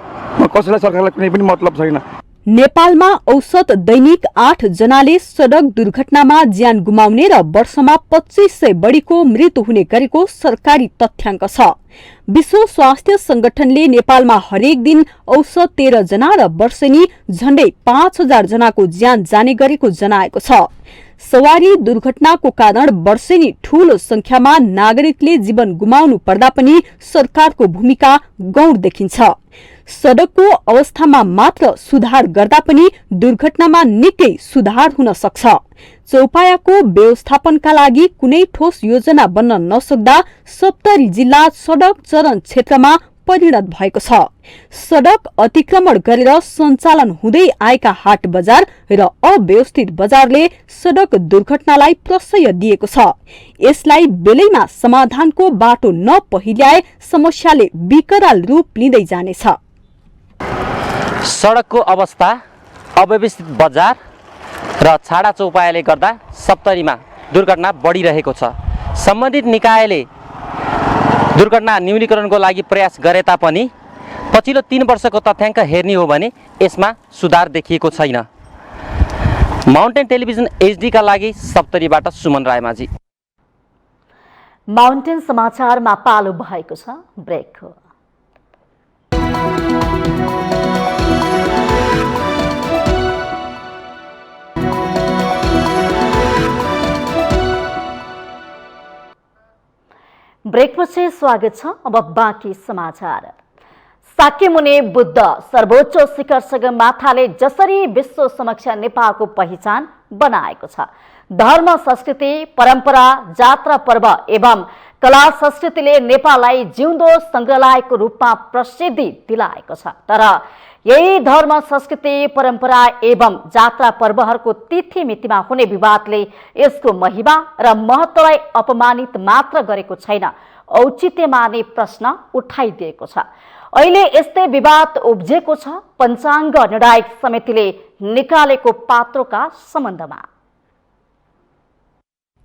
कसैलाई सरकारलाई कुनै पनि मतलब छैन।
नेपालमा औसत दैनिक 8 जनाले सडक दुर्घटनामा ज्यान गुमाउने र वर्षमा 2500 बढीको मृत्यु हुने गरेको सरकारी तथ्याङ्क छ। विश्व स्वास्थ्य संगठनले नेपालमा हरेक दिन औसत 13 जना र वर्षेनी झण्डै 5000 जनाको ज्यान जाने गरेको जनाएको छ। सवारी दुर्घटनाको कारण वर्षेनी ठूलो संख्यामा नागरिकले जीवन गुमाउनु पर्दा पनि सरकारको भूमिका गौण देखिन्छ। सडकको अवस्थामा मात्र सुधार गर्दा पनि दुर्घटनामा निकै सुधार हुन सक्छ। चौपायाको व्यवस्थापनका लागि कुनै ठोस योजना बन्न नसक्दा सप्तरी जिल्ला सडक चरण क्षेत्रमा परिणत भएको छ। सडक अतिक्रमण गरेर सञ्चालन हुँदै आएका हाट बजार र अव्यवस्थित बजारले सडक दुर्घटनालाई प्रश्रय दिएको छ। यसलाई बेलैमा समाधानको बाटो नपहिल्याए समस्याले विकराल रूप लिँदै जानेछ।
सडकको अवस्था, अव्यवस्थित बजार र छाडा चौपायाले गर्दा सप्तरीमा दुर्घटना बढिरहेको छ। सम्बन्धित निकायले दुर्घटना न्यूनीकरणको लागि प्रयास गरे तापनि पछिल्लो 3 वर्षको तथ्याङ्क हेर्ने हो भने यसमा सुधार देखिएको छैन। माउन्टेन टेलिभिजन HD का लागि सप्तरीबाट सुमन रायमाझी।
माउन्टेन समाचारमा पालो भएको छ ब्रेक। ब्रेकपछि स्वागत छ। अब बाँकी समाचार। शाक्यमुनि बुद्ध सर्वोच्च शिखरसँग माथाले जसरी विश्व समक्ष नेपालको पहिचान बनाएको छ, धर्म, संस्कृति, परम्परा, जात्रा, पर्व एवं कला संस्कृतिले नेपाललाई जिउँदो संग्रहालयको रूपमा प्रसिद्धि दिलाएको छ। तर यही धर्म, संस्कृति, परम्परा एवं जात्रा पर्वहरूको तिथि मितिमा हुने विवादले यसको महिमा र महत्त्वलाई अपमानित मात्र गरेको छैन, औचित्य माने प्रश्न उठाइदिएको छ। अहिले यस्तै विवाद उब्जेको छ पञ्चाङ्ग निर्णायक समितिले निकालेको पात्रोका सम्बन्धमा।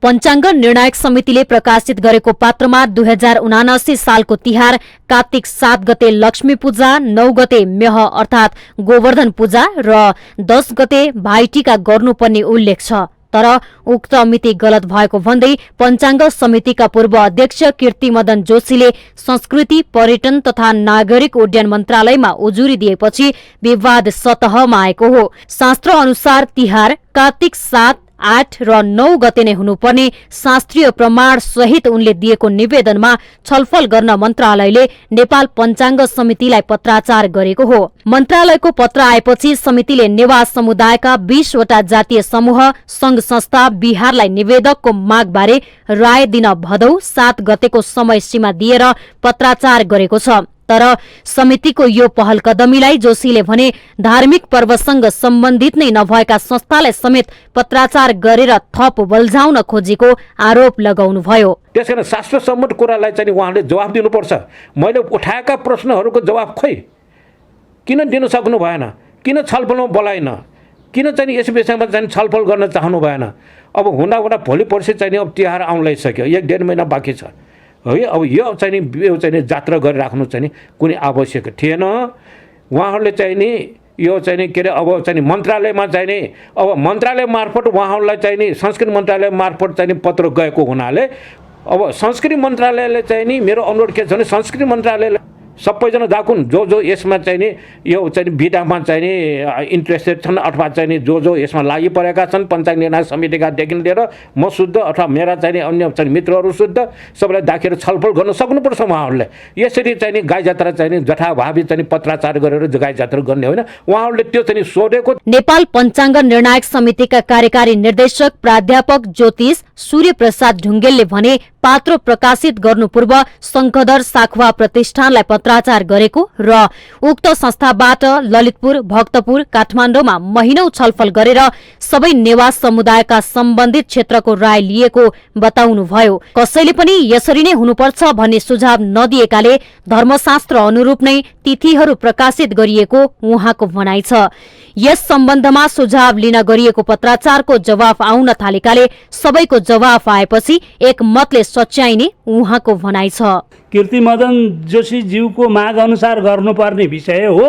पञ्चाङ्ग निर्णायक समितिले प्रकाशित गरेको पात्रमा 2079 सालको तिहार, कार्तिक 7 गते लक्ष्मी पूजा, 9 गते मेह अर्थात् गोवर्धन पूजा र 10 गते भाइटीका गर्नुपर्ने उल्लेख छ। तर उक्त मिति गलत भएको भन्दै पञ्चाङ्ग समितिका पूर्व अध्यक्ष कीर्तिमदन जोशीले संस्कृति, पर्यटन तथा नागरिक उड्डयन मन्त्रालयमा उजुरी दिएपछि विवाद सतहमा आएको हो। शास्त्र अनुसार तिहार कार्तिक 7, 8 र 9 गते नै हुनुपर्ने शास्त्रीय प्रमाण सहित उनले दिएको निवेदनमा छलफल गर्न मन्त्रालयले नेपाल पञ्चाङ्ग समितिलाई पत्राचार गरेको हो। मन्त्रालयको पत्र आएपछि समितिले नेवा समुदायका 20 वटा जातीय समूह, संघ संस्था, बिहारलाई निवेदकको मागबारे राय दिन भदौ 7 गतेको समय सीमा दिएर पत्राचार गरेको छ। तर समितिको यो पहल कदमीलाई जोशीले भने धार्मिक पर्वसँग सम्बन्धित नै नभएका संस्थालाई समेत पत्राचार गरेर थप बल्झाउन खोजेको आरोप लगाउनुभयो।
त्यसकारण शास्त्र सम्मत कुरालाई चाहिँ उहाँले जवाफ दिनुपर्छ। मैले उठाएका प्रश्नहरूको जवाफ खोइ किन दिन सक्नु भएन, किन छलफलमा बोलाएन, किन चाहिँ यस विषयमा चाहिँ छलफल गर्न चाहनु भएन। अब हुँदा भोलि पर्सि चाहिँ अब तिहार आउन लागिसक्यो, 1-1.5 महिना बाँकी छ है। अब यो चाहिँ जात्रा गरिराख्नु चाहिँ कुनै आवश्यक थिएन। उहाँहरूले चाहिँ नि यो चाहिँ नि के अरे अब चाहिँ मन्त्रालयमा चाहिँ नि अब मन्त्रालय मार्फत उहाँहरूलाई चाहिँ नि संस्कृति मन्त्रालय मार्फत चाहिँ पत्र गएको हुनाले अब संस्कृति मन्त्रालयले चाहिँ नि मेरो अनुरोध के छ भने संस्कृति मन्त्रालयले सबैजना जाकुन् जो यसमा चाहिँ नि यो चाहिँ विधामा चाहिँ नि इन्ट्रेस्टेड छन् अथवा चाहिँ नि जो यसमा लागि परेका छन् पञ्चाङ्ग निर्णायक समितिकादेखि लिएर म शुद्ध अथवा मेरा चाहिँ नि अन्य चाहिँ मित्रहरू शुद्ध सबैलाई डाकेर छलफल गर्न सक्नुपर्छ। उहाँहरूले यसरी चाहिँ नि गाई जात्रा चाहिँ नि जथाभावी चाहिँ पत्राचार गरेर गाई जात्रा गर्ने होइन, उहाँहरूले त्यो चाहिँ सोधेको।
नेपाल पञ्चाङ्ग निर्णायक समितिका कार्यकारी निर्देशक प्राध्यापक ज्योतिष सूर्य प्रसाद ढुङ्गेलले भने पात्र प्रकाशित गर्नु पूर्व शङ्खधर साखुवा प्रतिष्ठानलाई पत्राचार गरेको र उक्त संस्थाबाट ललितपुर, भक्तपुर, काठमाडौँमा महिनौं छलफल गरेर सबै नेवा समुदायका सम्बन्धित क्षेत्रको राय लिएको बताउनुभयो। कसैले पनि यसरी नै हुनुपर्छ भन्ने सुझाव नदिएकाले धर्मशास्त्र अनुरूप नै तिथिहरू प्रकाशित गरिएको उहाँको भनाइ छ। यस सम्बन्धमा सुझाव लिन गरिएको पत्राचारको जवाफ आउन थालेकाले सबैको जवाफ आएपछि एक मतले सच्याइने उहाँको भनाइ छ।
कीर्तिमदन जोशीज्यूको माग अनुसार गर्नुपर्ने विषय हो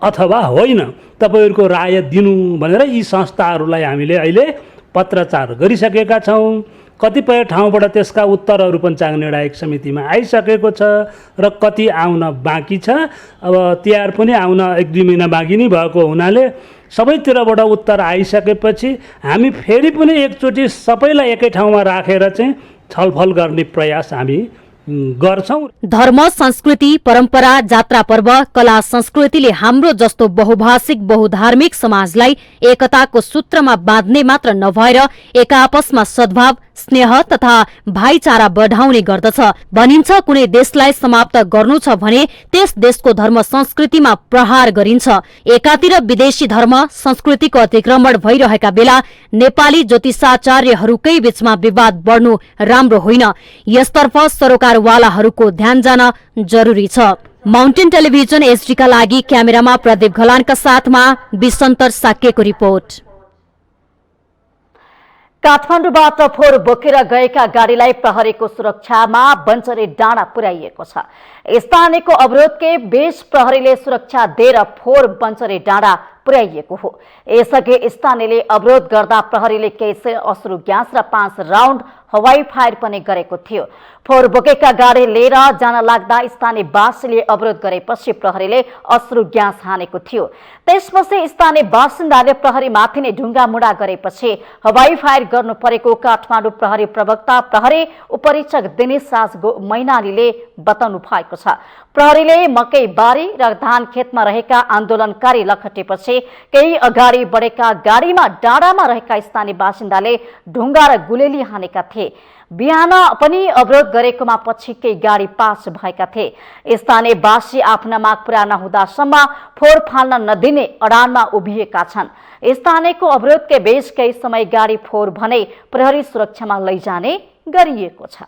अथवा होइन, तपाईहरुको राय दिनु भनेर यी संस्थाहरूलाई हामीले अहिले पत्राचार गरिसकेका छौं। कतिपय ठाउँबाट त्यसका उत्तरहरू पञ्चाङ्ग निर्णायक समितिमा आइसकेको छ र कति आउन बाँकी छ। अब तिहार पनि आउन 1-2 महिना बाँकी नै भएको हुनाले सबैतिरबाट उत्तर आइसकेपछि हामी फेरि पनि एकचोटि सबैलाई एकै ठाउँमा राखेर चाहिँ छलफल गर्ने प्रयास हामी गर्छौं।
धर्म, संस्कृति, परम्परा, जात्रा पर्व, कला संस्कृतिले हाम्रो जस्तो बहुभाषिक बहुधार्मिक समाजलाई एकताको सूत्रमा बाँध्ने मात्र नभएर एक आपसमा सद्भाव, स्नेह तथा भाइचारा बढाउने गर्दछ। भनिन्छ कुनै देशलाई समाप्त गर्नु छ भने त्यस देशको धर्म संस्कृतिमा प्रहार गरिन्छ। एकातिर विदेशी धर्म संस्कृतिको अतिक्रमण भइरहेका बेला नेपाली ज्योतिषाचार्यहरूकै बीचमा विवाद बढ्नु राम्रो होइन। यसतर्फ सरोकारवालाहरूको ध्यान जान जरुरी छ। माउन्टेन टेलिभिजन एचडीका लागि क्यामेरामा प्रदीप घलानका साथमा विसन्तर साक्यको रिपोर्ट।
काठमाडौँबाट फोहोर बोकेर गएका गाडीलाई प्रहरीको सुरक्षामा बन्चरे डाँडा पुर्याइएको छ। स्थानीयको अवरोधकै बीच प्रहरीले सुरक्षा दिएर फोहोर बन्चरे डाँडा पुर्याइएको हो। यसअघि स्थानीयले अवरोध गर्दा प्रहरीले केही अश्रु ग्यास र 5 राउन्ड हवाई फायर पनि गरेको थियो। फोहोर बोकेका गाडी लिएर जान लाग्दा स्थानीयवासीले अवरोध गरेपछि प्रहरीले अश्रु ग्यास हानेको थियो। त्यसपछि स्थानीय बासिन्दाले प्रहरीमाथि नै ढुङ्गा मुढा गरेपछि हवाई फायर गर्नु परेको काठमाडौँ प्रहरी प्रवक्ता प्रहरी उपरीक्षक दिनेश राज मैनालीले बताउनु भएको छ। प्रहरीले मकै बारी र धान खेतमा रहेका आन्दोलनकारी लखटेपछि केही अगाडि बढेका गाडीमा डाँडामा रहेका स्थानीय बासिन्दाले ढुङ्गा र गुलेली हानेका थिए। बिहान पनि अवरोध गरेकोमा पछि केही गाडी पास भएका थिए। स्थानीयवासी आफ्ना माग पूरा नहुँदासम्म फोहोर फाल्न नदिने अडानमा उभिएका छन्। स्थानीयको अवरोधकै बीच केही समय गाडी फोहोर भने प्रहरी सुरक्षामा लैजाने गरिएको छ।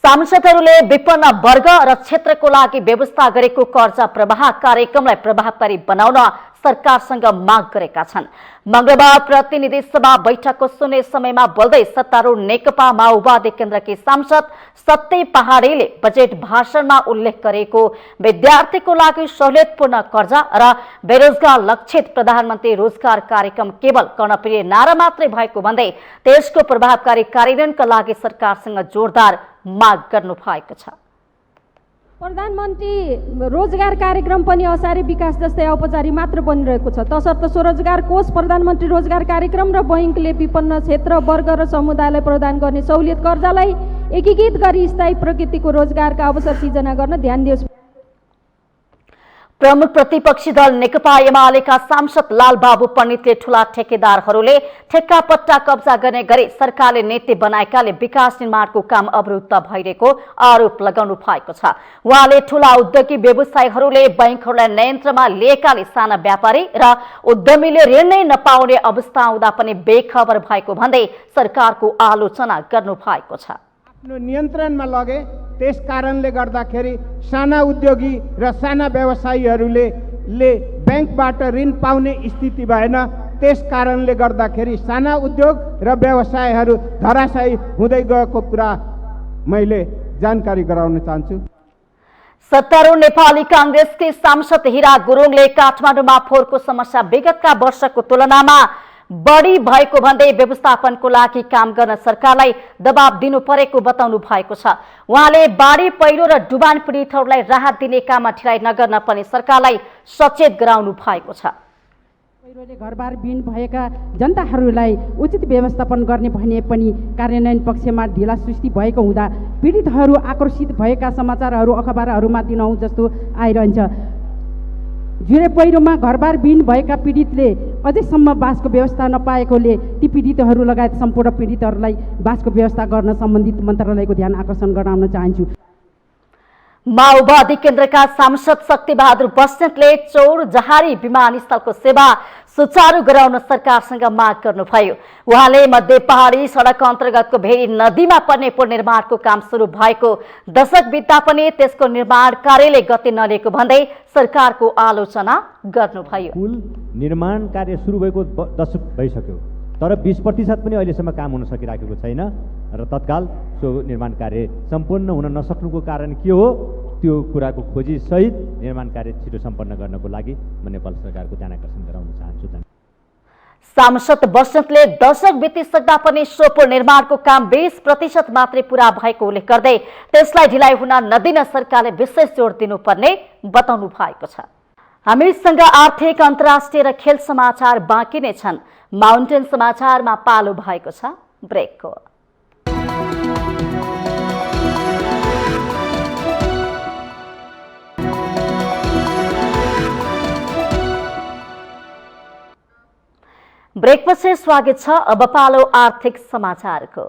सांसदहरूले विपन्न वर्ग र क्षेत्रको लागि व्यवस्था गरेको कर्जा प्रवाह कार्यक्रमलाई प्रभावकारी बनाउन सरकारसँग माग गरेका छन्। मंगलबार प्रतिनिधि सभा बैठकको सुन्ने समयमा बोल्दै सत्तारूढ नेकपा माओवादी केन्द्रकी सांसद सत्य पहाडीले बजेट भाषणमा उल्लेख गरेको विद्यार्थीको लागि सहुलियतपूर्ण कर्जा र बेरोजगार लक्षित प्रधानमन्त्री रोजगार कार्यक्रम केवल कर्णप्रिय नारा मात्रै भएको भन्दै त्यसको प्रभावकारी कार्यान्वयनका लागि सरकारसँग जोरदार माग गर्नु भएको छ।
प्रधानमन्त्री रोजगार कार्यक्रम पनि असारे विकास जस्तै औपचारिक मात्र बनिरहेको छ। तसर्थ स्वरोजगार कोष, प्रधानमन्त्री रोजगार कार्यक्रम र बैंकले विपन्न क्षेत्र वर्ग र समुदायलाई प्रदान गर्ने सहुलियत कर्जालाई एकीकृत गरी स्थायी प्रकृतिको रोजगारका अवसर सिर्जना गर्न ध्यान दियोस्।
प्रमुख प्रतिपक्षी दल नेकपा एमालेका सांसद लालबाबु पण्डितले ठूला ठेकेदारहरूले ठेक्कापट्टा कब्जा गर्ने गरी सरकारले नीति बनाएकाले विकास निर्माणको काम अवरुद्ध भइरहेको आरोप लगाउनु भएको छ। उहाँले ठूला उद्योगी व्यवसायीहरूले बैंकहरूलाई नियन्त्रणमा लिएकाले साना व्यापारी र उद्यमीले ऋण नै नपाउने अवस्था आउँदा पनि बेखबर भएको भन्दै सरकारको आलोचना गर्नु भएको छ।
आफ्नो नियन्त्रणमा लगे, त्यस कारणले गर्दाखेरि साना उद्योगी र साना व्यवसायीहरूले बैंकबाट ऋण पाउने स्थिति भएन। त्यस कारणले गर्दाखेरि साना उद्योग र व्यवसायहरू धराशायी हुँदै गएको कुरा मैले जानकारी गराउन चाहन्छु।
सत्तारूढ नेपाली कांग्रेसकी सांसद हीरा गुरुङले काठमाडौँमा फोहोरको समस्या विगतका वर्षको तुलनामा बढी भएको भन्दै व्यवस्थापनको लागि काम गर्न सरकारलाई दबाब दिनु परेको बताउनु भएको छ। उहाँले बाढी पहिरो र डुबान पीडितहरूलाई राहत दिने काममा ढिलाइ नगर्न पनि सरकारलाई सचेत गराउनु भएको छ।
पहिरोले घरबार बिन भएका जनताहरूलाई उचित व्यवस्थापन गर्ने भने पनि कार्यान्वयन पक्षमा ढिला सृष्टि भएको हुँदा पीडितहरू आक्रोशित भएका समाचारहरू अखबारहरूमा दिनहुँ जस्तो आइरहन्छ। जुरे पहिरोमा घरबार बिन भएका पीडितले अझैसम्म बासको व्यवस्था नपाएकोले ती पीडितहरू लगायत सम्पूर्ण पीडितहरूलाई बासको व्यवस्था गर्न सम्बन्धित मन्त्रालयको ध्यान आकर्षण गराउन चाहन्छु।
माओवादी केन्द्रका सांसद शक्तिबहादुर बस्नेतले चौर जहारी विमानस्थलको सेवा सुचारू गराउन सरकारसँग माग गर्नुभयो। उहाँले मध्य पहाडी सडक अन्तर्गतको भेरी नदीमा पर्ने पुल निर्माणको काम सुरु भएको दशक बित्दा पनि त्यसको निर्माण कार्यले गति नलिएको भन्दै सरकारको आलोचना गर्नुभयो।
पुल निर्माण कार्य सुरु भएको दशक भइसक्यो, तर 20% पनि अहिलेसम्म काम हुन सकिराखेको छैन र तत्काल सो निर्माण कार्य सम्पूर्ण हुन नसक्नुको कारण के हो, त्यो कुराको खोजी सहित निर्माण कार्य छिटो सम्पन्न गर्नको लागि म नेपाल सरकारको ध्यान आकर्षण गराउन चाहन्छु।
सांसद बस्नेतले दशक बितिसक्दा पनि सो पुल निर्माणको काम 20% मात्रै पूरा भएको उल्लेख गर्दै त्यसलाई ढिलाइ हुन नदिन सरकारले विशेष जोड दिनुपर्ने बताउनु भएको छ। हामीसँग आर्थिक, अन्तर्राष्ट्रिय र खेल समाचार बाँकी नै छन्। माउन्टेन समाचारमा पालो भएको छ ब्रेकको। ब्रेकपछि स्वागत छ। अब पालो आर्थिक समाचारको।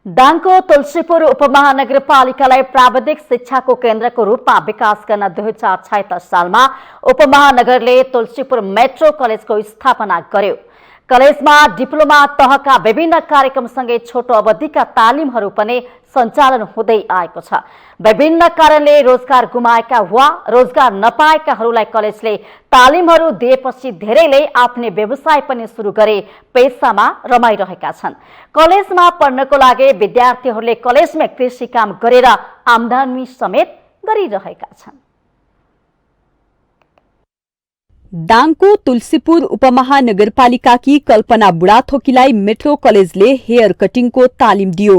दाङको तुलसीपुर उपमहानगरपालिकालाई प्राविधिक शिक्षाको केन्द्रको रूपमा विकास गर्न 2076 सालमा उपमहानगरले तुलसीपुर मेट्रो कलेजको स्थापना गर्यो। कलेजमा डिप्लोमा तहका विभिन्न कार्यक्रमसँगै छोटो अवधिका तालिमहरू पनि सञ्चालन हुँदै आएको छ। विभिन्न कारणले रोजगार गुमाएका वा रोजगार नपाएकाहरूलाई कलेजले तालिमहरू दिएपछि धेरैले आफ्नै व्यवसाय पनि सुरु गरे पेसामा रमाइरहेका छन्। कलेजमा पढ्नको लागि विद्यार्थीहरूले कलेजमै कृषि काम गरेर आम्दानी समेत गरिरहेका छन्।
दाङको तुलसीपुर उपमहानगरपालिकाकी कल्पना बुढाथोकीलाई मेट्रो कलेजले हेयर कटिङको तालिम दियो।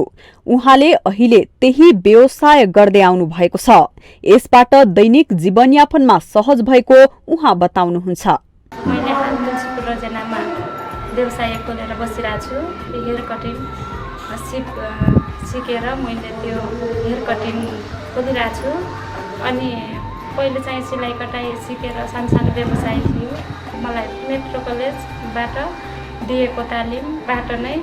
उहाँले अहिले त्यही व्यवसाय गर्दै आउनु भएको छ। यसबाट दैनिक जीवनयापनमा सहज भएको उहाँ बताउनुहुन्छ।
मैले हाल तुलसीपुर रोजनामा व्यवसाय खोलेर बसिरहेको छु। हेयर कटिङ सिकेर मैले त्यो हेयर कटिङ खोलिरहेको छु। अनि पहिले चाहिँ सिलाइ कटाइ सिकेर सानो व्यवसाय थियो। मलाई मेट्रो कलेजबाट दिएको तालिमबाट नै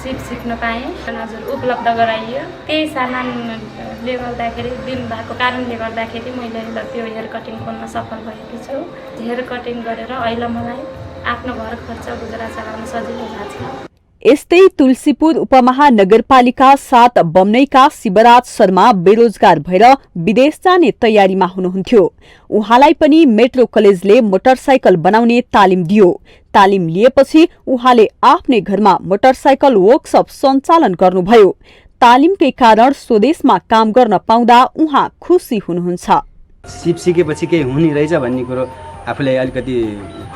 सिक्न पाएँ। हजुर उपलब्ध गराइयो। त्यही सामानले गर्दाखेरि दिनुभएको कारणले गर्दाखेरि मैले त्यो हेयर कटिङ खोल्न सफल भएकी छु। हेयर कटिङ गरेर अहिले मलाई आफ्नो घर खर्च गुजारा चलाउन सजिलो भएको छ।
यस्तै तुलसीपुर उपमहानगरपालिका 7 बम्नैका शिवराज शर्मा बेरोजगार भएर विदेश जाने तयारीमा हुनुहुन्थ्यो। उहाँलाई पनि मेट्रो कलेजले मोटरसाइकल बनाउने तालिम दियो। तालिम लिएपछि उहाँले आफ्नै घरमा मोटरसाइकल वर्कशप सञ्चालन गर्नुभयो। तालिमकै कारण स्वदेशमा काम गर्न पाउँदा उहाँ खुसी हुनुहुन्छ।
सिप सिकेपछि केही हुने रहेछ भन्ने कुरो आफूलाई अलिकति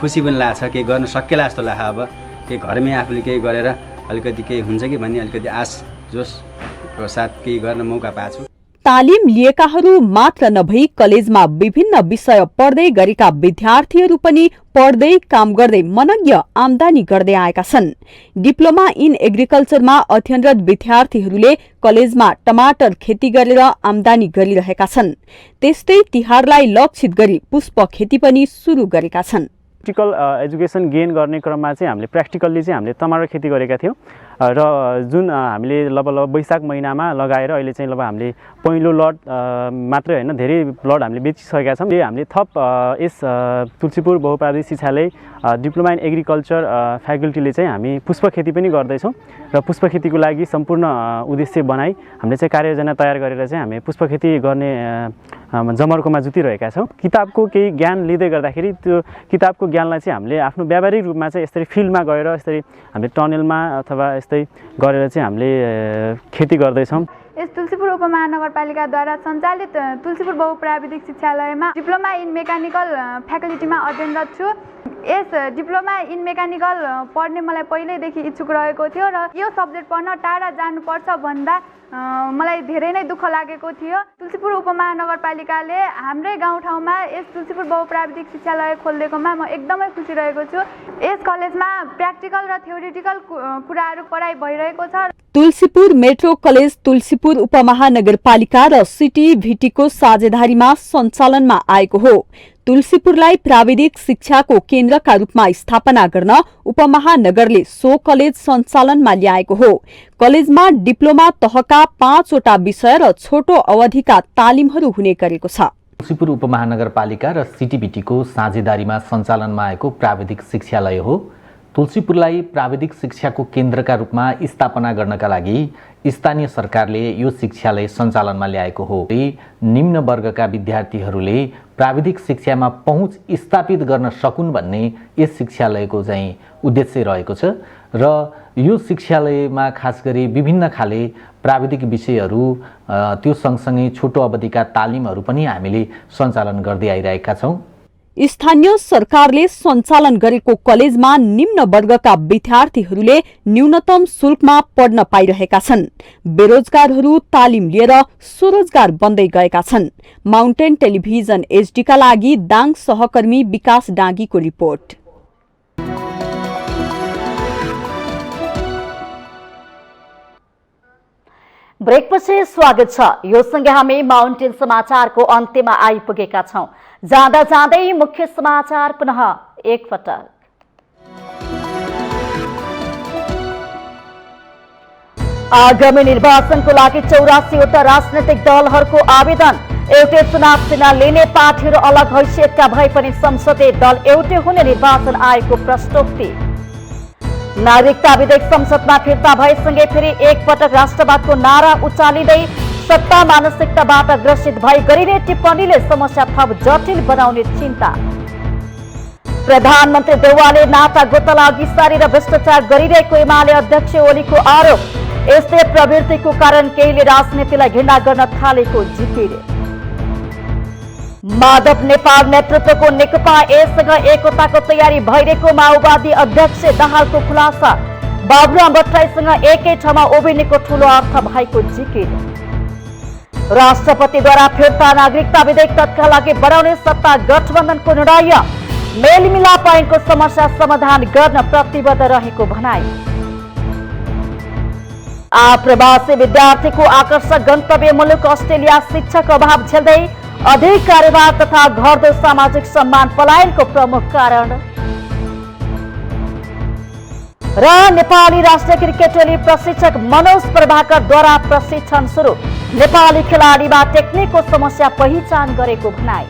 खुसी पनि लाग्छ। केही गर्न सकेला जस्तो लाग्छ। अब केही घरमै आफूले केही गरेर अलिकति केही हुन्छ कि भन्ने अलिकति आश जोसको साथ केही गर्न मौका पाएको छु।
तालिम लिएकाहरू मात्र नभई कलेजमा विभिन्न विषय पढ्दै गरेका विद्यार्थीहरू पनि पढ्दै काम गर्दै मनज्ञ आम्दानी गर्दै आएका छन्। डिप्लोमा इन एग्रिकल्चरमा अध्ययनरत विद्यार्थीहरूले कलेजमा टमाटर खेती गरेर आम्दानी गरिरहेका छन्। त्यस्तै तिहारलाई लक्षित गरी पुष्प खेती पनि सुरु गरेका छन्।
प्र्याक्टिकल एजुकेसन गेन गर्ने क्रममा चाहिँ हामीले प्र्याक्टिकल्ली चाहिँ हामीले टमाटर खेती गरेका थियौँ र जुन हामीले लगभग वैशाख महिनामा लगाएर अहिले चाहिँ लगभग हामीले पहिलो लट मात्रै होइन धेरै लट हामीले बेचिसकेका छौँ। हामीले थप यस तुलसीपुर बहुप्राविधिक शिक्षालय डिप्लोमा इन एग्रिकल्चर फ्याकल्टीले चाहिँ हामी पुष्प खेती पनि गर्दैछौँ र पुष्प खेतीको लागि सम्पूर्ण उद्देश्य बनाई हामीले चाहिँ कार्ययोजना तयार गरेर चाहिँ हामी पुष्प खेती गर्ने जमर्कोमा जुटिरहेका छौँ। किताबको केही ज्ञान लिँदै गर्दाखेरि त्यो किताबको ज्ञानलाई चाहिँ हामीले आफ्नो व्यावहारिक रूपमा चाहिँ यसरी फिल्डमा गएर यसरी हामीले टनेलमा अथवा यस्तै गरेर चाहिँ हामीले खेती गर्दैछौँ।
यस तुलसीपुर उपमहानगरपालिकाद्वारा सञ्चालित तुलसीपुर बहुप्राविधिक शिक्षालयमा डिप्लोमा इन मेकानिकल फ्याकल्टीमा अध्ययनरत छु। यस डिप्लोमा इन मेकानिकल पढ्ने मलाई पहिल्यैदेखि इच्छुक रहेको थियो र यो सब्जेक्ट पढ्न टाढा जानुपर्छ भन्दा मलाई धेरै नै दुःख लागेको थियो। तुलसीपुर उपमहानगरपालिकाले हाम्रै गाउँठाउँमा यस तुलसीपुर बहुप्राविधिक शिक्षालय खोलिदिएकोमा म एकदमै खुसी रहेको छु। यस कलेजमा प्र्याक्टिकल र थ्योरिटिकल कुराहरू पढाइ भइरहेको छ।
तुलसीपुर मेट्रो कलेज तुलसीपुर उपमहानगरपालिका र सिटी-भिटीको साझेदारीमा सञ्चालनमा आएको हो। तुलसीपुरलाई प्राविधिक शिक्षाको केन्द्रका रूपमा स्थापना गर्न उपमहानगरले सो कलेज सञ्चालनमा ल्याएको हो। कलेजमा डिप्लोमा तहका 5 वटा विषय र छोटो अवधिका तालिमहरू हुने गरेको छ।
तुलसीपुर उपमहानगरपालिका र सिटी-भिटीको साझेदारीमा सञ्चालनमा आएको प्राविधिक शिक्षालय हो। तुलसीपुरलाई प्राविधिक शिक्षाको केन्द्रका रूपमा स्थापना गर्नका लागि स्थानीय सरकारले यो शिक्षालय सञ्चालनमा ल्याएको हो। निम्न वर्गका विद्यार्थीहरूले प्राविधिक शिक्षामा पहुँच स्थापित गर्न सकुन् भन्ने यस शिक्षालयको चाहिँ उद्देश्य रहेको छ र यो शिक्षालयमा खास गरी विभिन्न खाले प्राविधिक विषयहरू त्यो सँगसँगै छोटो अवधिका तालिमहरू पनि हामीले सञ्चालन गर्दै आइरहेका छौँ।
स्थानीय सरकारले सञ्चालन गरेको कलेजमा निम्न वर्गका विद्यार्थीहरूले न्यूनतम शुल्कमा पढ्न पाइरहेका छन्। बेरोजगारहरू तालिम लिएर स्वरोजगार बन्दै गएका छन्। माउन्टेन टेलिभिजन एचडीका लागि दाङ सहकर्मी विकास डाँगीको रिपोर्ट।
ब्रेकपछि स्वागत छ। यो सँगै हामी माउन्टेन समाचारको अन्त्यमा आइपुगेका छौं। जाँदा जाँदै मुख्य समाचार पुनः एकपटक। आगामी निर्वाचनको लागि 84वटा राजनैतिक दलहरूको आवेदन। एउटै चुनाव चिन्ह लिने पार्टीहरू अलग हैसियतका भए पनि संसदीय दल एउटै हुने निर्वाचन आयोगको प्रश्नोक्ति। नागरिकता विधेयक संसदमा फिर्ता भएसँगै फेरि एकपटक राष्ट्रवादको नारा उचालिँदै सत्ता मानसिकताबाट ग्रसित भई गरिने टिप्पणीले समस्या थप जटिल बनाउने चिन्ता। प्रधानमन्त्री देउवाले नाता गोताला अघि सारेर भ्रष्टाचार गरिरहेको एमाले अध्यक्ष ओलीको आरोप। यस्तै प्रवृत्तिको कारण केहीले राजनीतिलाई घृणा गर्न थालेको जिकिर। माधव नेपाल नेतृत्वको नेकपा एसँग एकताको तयारी भइरहेको माओवादी अध्यक्ष दाहालको खुलासा। बाबुराम भट्टराईसँग एकै ठाउँमा उभिनेको ठूलो अर्थ भएको जिकिर। राष्ट्रपतिद्वारा फिर्ता नागरिकता विधेयक तत्काल लागि बढाउने सत्ता गठबन्धनको निर्णय। मेलमिलाप ऐनको समस्या समाधान गर्न प्रतिबद्ध रहेको भनाई। आप्रवासी विद्यार्थीको आकर्षक गन्तव्य मुलुक अस्ट्रेलिया शिक्षक अभाव झेल्दै अधिक कार्यभार तथा घट्दो सामाजिक सम्मान पलायनको प्रमुख कारण। र नेपाली राष्ट्रिय क्रिकेट टोली प्रशिक्षक मनोज प्रभाकरद्वारा प्रशिक्षण सुरु। नेपाली खेलाडीमा टेक्निकको समस्या पहिचान गरेको भनाई।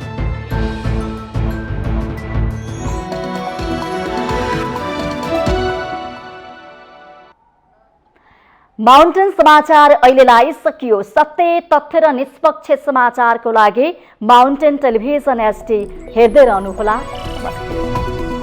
माउन्टेन समाचार अहिलेलाई सकियो। सत्य, तथ्य र निष्पक्ष समाचारको लागि माउन्टेन टेलिभिजन एचडी हेर्दै रहनुहोला। नमस्ते।